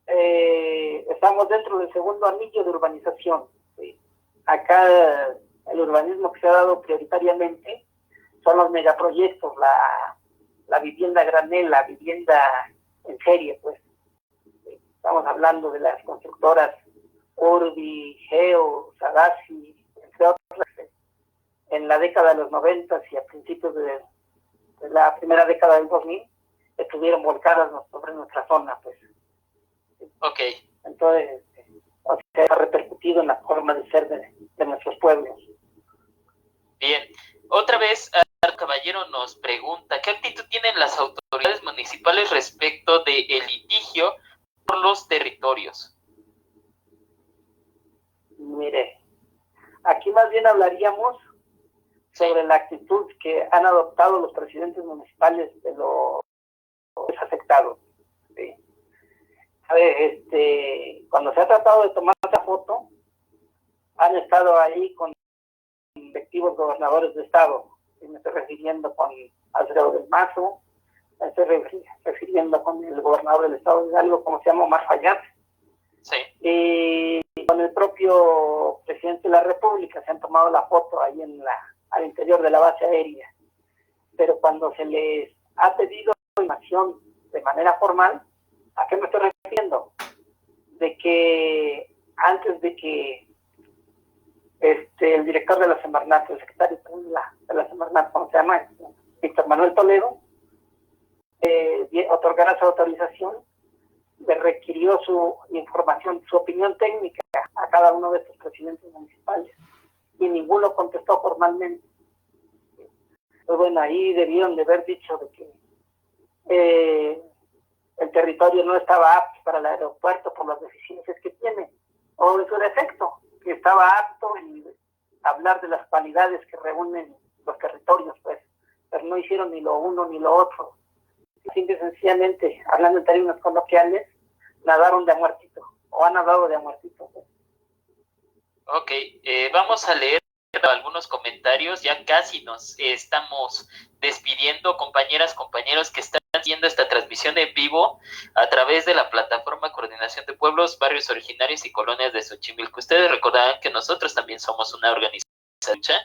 estamos dentro del segundo anillo de urbanización. ¿Sí? Acá el urbanismo que se ha dado prioritariamente son los megaproyectos, la vivienda granel, la vivienda en serie, pues. Estamos hablando de las constructoras Urbi, Geo, Sadasi, entre otras, en la década de los 90 y a principios de la primera década del 2000, estuvieron volcadas sobre nuestra zona, pues. Ok. Entonces, o sea, ha repercutido en la forma de ser de nuestros pueblos. Bien. Otra vez, Caballero nos pregunta, ¿qué actitud tienen las autoridades municipales respecto del litigio por los territorios? Mire, aquí más bien hablaríamos sobre la actitud que han adoptado los presidentes municipales de los afectados. ¿Sí? A ver, cuando se ha tratado de tomar esta foto, han estado ahí con respectivos gobernadores de estado. Y me estoy refiriendo con Alfredo del Mazo, me estoy refiriendo con el gobernador del estado de Hidalgo, como se llama, Omar Fayad. Sí. Y con el propio presidente de la República se han tomado la foto ahí al interior de la base aérea. Pero cuando se les ha pedido información de manera formal, ¿a qué me estoy refiriendo? De que antes de que el director de la Semarnat, el secretario de la Semarnat, ¿cómo se llama? Víctor Manuel Toledo, otorgara esa autorización, le requirió su información, su opinión técnica a cada uno de estos presidentes municipales, y ninguno contestó formalmente. Pues bueno, ahí debieron de haber dicho de que el territorio no estaba apto para el aeropuerto por las deficiencias que tiene, o en su defecto, que estaba apto en hablar de las cualidades que reúnen los territorios, pues, pero no hicieron ni lo uno ni lo otro. Simple y sencillamente, hablando en términos coloquiales, nadaron de a muertito, o han nadado de a muertito. Pues. Ok, vamos a leer algunos comentarios, ya casi nos estamos despidiendo, compañeras, compañeros que están viendo esta transmisión en vivo a través de la plataforma Coordinación de Pueblos, Barrios Originarios y Colonias de Xochimilco. Ustedes recordarán que nosotros también somos una organización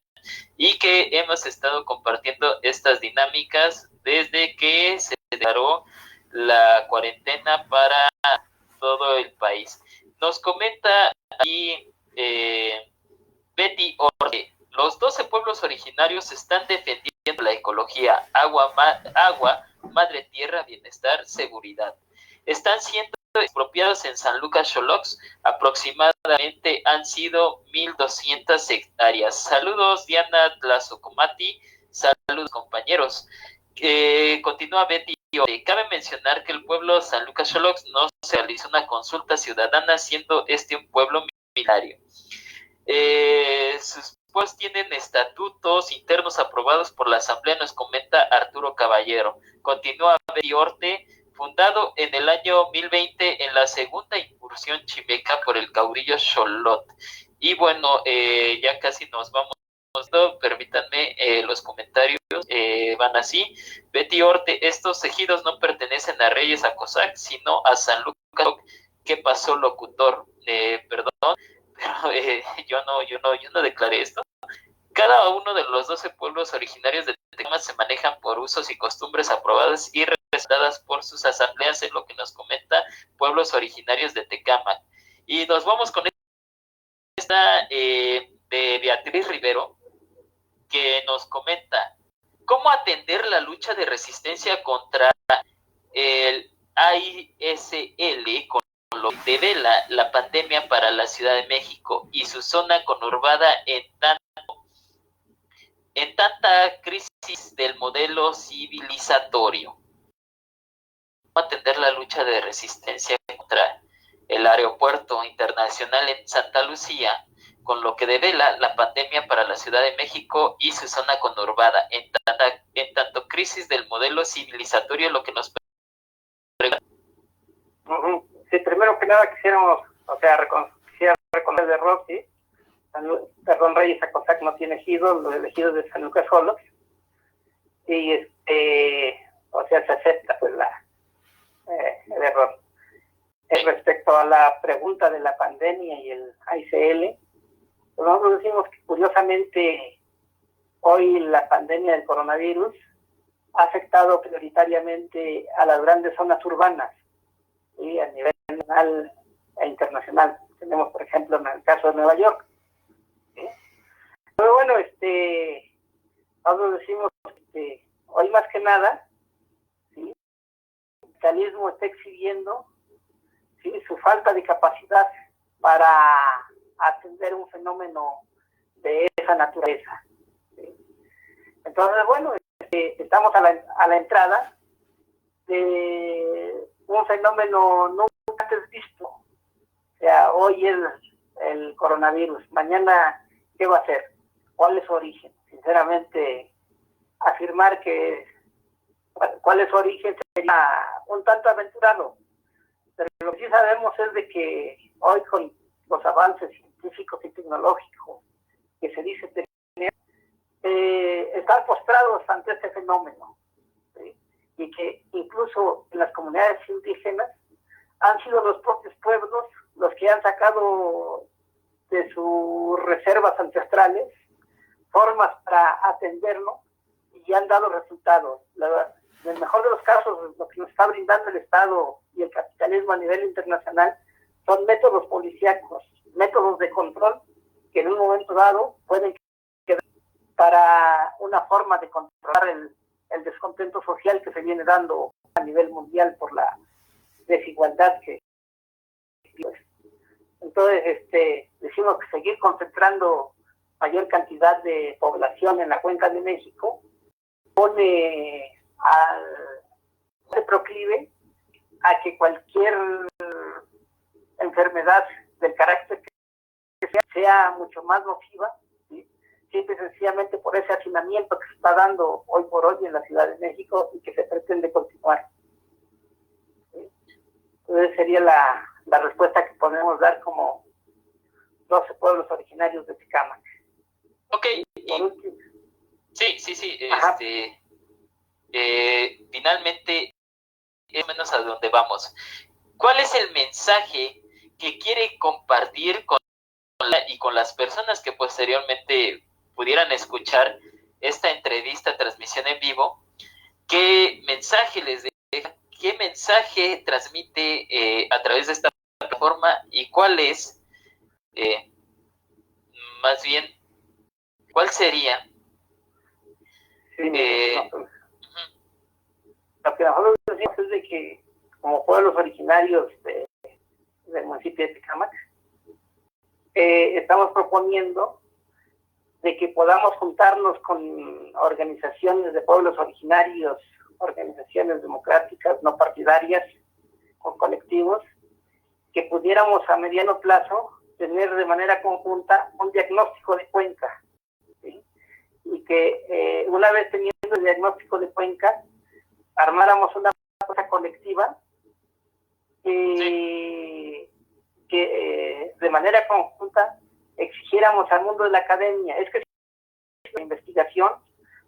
y que hemos estado compartiendo estas dinámicas desde que se declaró la cuarentena para todo el país. Nos comenta aquí Betty Orte: los 12 pueblos originarios están defendiendo la ecología, agua, madre tierra, bienestar, seguridad. Están siendo expropiados en San Lucas Xolox, aproximadamente han sido 1,200 hectáreas. Saludos, Diana Tlazocomati, saludos, compañeros. Continúa Betty. Cabe mencionar que el pueblo San Lucas Xolox no se realizó una consulta ciudadana, siendo este un pueblo minoritario. Sus pueblos tienen estatutos internos aprobados por la Asamblea, nos comenta Arturo Caballero. Continúa Betty Orte: fundado en el año 1020 en la segunda incursión chimeca por el caudillo Xolot. Y bueno, ya casi nos vamos. Permítanme, los comentarios van así. Betty Orte: estos ejidos no pertenecen a Reyes Acosac, sino a San Lucas. ¿Qué pasó, locutor? Perdón, pero yo no declaré esto. Cada uno de los 12 pueblos originarios de Tecama se manejan por usos y costumbres aprobadas y respetadas por sus asambleas, es lo que nos comenta Pueblos Originarios de Tecama. Y nos vamos con esta de Beatriz Rivero, que nos comenta: ¿cómo atender la lucha de resistencia contra el AISL con lo que devela la pandemia para la Ciudad de México y su zona conurbada en tanta crisis del modelo civilizatorio? ¿Cómo atender la lucha de resistencia contra el aeropuerto internacional en Santa Lucía, con lo que devela la pandemia para la Ciudad de México y su zona conurbada, en tanto crisis del modelo civilizatorio, lo que nos pregunta? Sí, primero que nada quisiera reconocer de Rossi, perdón, Reyes Acosac no tiene ejidos, los elegidos de San Lucas Xolox, y se acepta pues el error. Respecto a la pregunta de la pandemia y el AICL, pues nosotros decimos que curiosamente hoy la pandemia del coronavirus ha afectado prioritariamente a las grandes zonas urbanas, y a nivel nacional e internacional. Tenemos, por ejemplo, en el caso de Nueva York. ¿Sí? Pero bueno, nosotros decimos que hoy más que nada, ¿sí?, el capitalismo está exhibiendo, ¿sí?, su falta de capacidad para atender un fenómeno de esa naturaleza. ¿Sí? Entonces, bueno, estamos a la entrada de un fenómeno nunca antes visto. O sea, hoy es el coronavirus, mañana ¿qué va a ser? ¿Cuál es su origen? Sinceramente, afirmar cuál es su origen sería un tanto aventurado. Pero lo que sí sabemos es de que hoy, con los avances científicos y tecnológicos que se dice tener, están postrados ante este fenómeno, ¿sí? Y que incluso en las comunidades indígenas han sido los propios pueblos los que han sacado de sus reservas ancestrales formas para atenderlo y han dado resultados. En el mejor de los casos, lo que nos está brindando el Estado y el capitalismo a nivel internacional son métodos policíacos, métodos de control que en un momento dado pueden quedar para una forma de controlar el descontento social que se viene dando a nivel mundial por la desigualdad que entonces decimos que seguir concentrando mayor cantidad de población en la cuenca de México pone se proclive a que cualquier enfermedad del carácter que sea mucho más nociva, ¿sí? Simple y sencillamente por ese hacinamiento que se está dando hoy por hoy en la Ciudad de México y que se pretende continuar. ¿Sí? Entonces sería la respuesta que podemos dar como 12 pueblos originarios de Tecámac. Ok. Sí. Finalmente, es menos a dónde vamos. ¿Cuál es el mensaje que quiere compartir con las personas que posteriormente pudieran escuchar esta entrevista, transmisión en vivo? ¿Qué mensaje les deja? ¿Qué mensaje transmite a través de esta plataforma? ¿Y cuál es, más bien, cuál sería? Lo que nosotros decimos es de que como pueblos originarios del municipio de Tecámac, estamos proponiendo de que podamos juntarnos con organizaciones de pueblos originarios, organizaciones democráticas, no partidarias, con colectivos, que pudiéramos a mediano plazo tener de manera conjunta un diagnóstico de cuenca, ¿sí? Y que una vez teniendo el diagnóstico de cuenca, armáramos una cosa colectiva que de manera conjunta exigiéramos al mundo de la academia. Es que si la investigación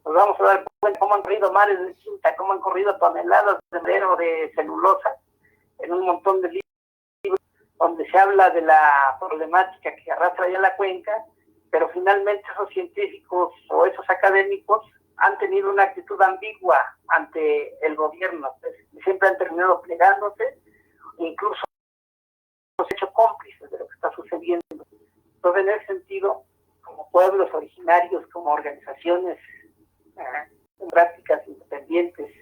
nos vamos a dar cuenta cómo han corrido mares de tinta, cómo han corrido toneladas de madera de celulosa en un montón de libros donde se habla de la problemática que arrastra ya la cuenca, pero finalmente esos científicos o esos académicos han tenido una actitud ambigua ante el gobierno, pues, siempre han terminado plegándose, incluso hemos hecho cómplices de lo que está sucediendo. Entonces, en ese sentido, como pueblos originarios, como organizaciones democráticas independientes,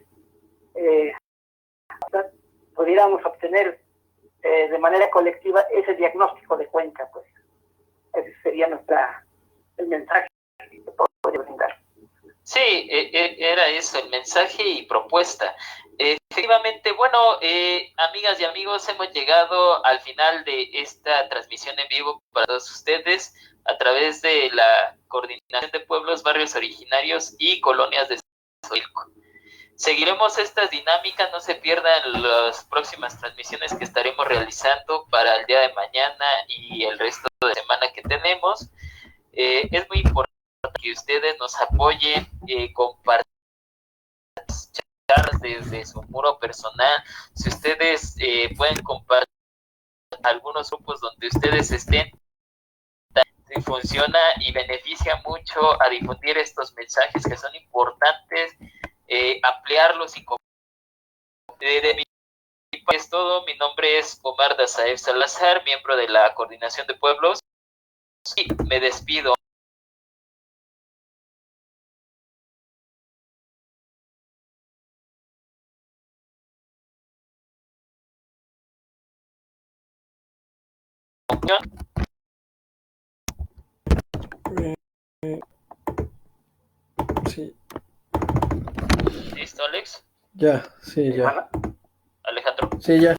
pudiéramos obtener de manera colectiva ese diagnóstico de cuenca, pues ese sería el mensaje que podría brindar. Sí, era eso, el mensaje y propuesta. Efectivamente, bueno, amigas y amigos, hemos llegado al final de esta transmisión en vivo para todos ustedes a través de la Coordinación de Pueblos, Barrios Originarios y Colonias de Xochimilco. Seguiremos estas dinámicas, no se pierdan las próximas transmisiones que estaremos realizando para el día de mañana y el resto de semana que tenemos. Es muy importante que ustedes nos apoyen, compartan charlas desde su muro personal. Si ustedes pueden compartir algunos grupos donde ustedes estén, funciona y beneficia mucho a difundir estos mensajes que son importantes, ampliarlos y de mi parte es todo. Mi nombre es Omar Dazaev Salazar, miembro de la Coordinación de Pueblos, y me despido. Sí. ¿Listo, Alex? Ya, sí, ya. Alejandro. Sí, ya.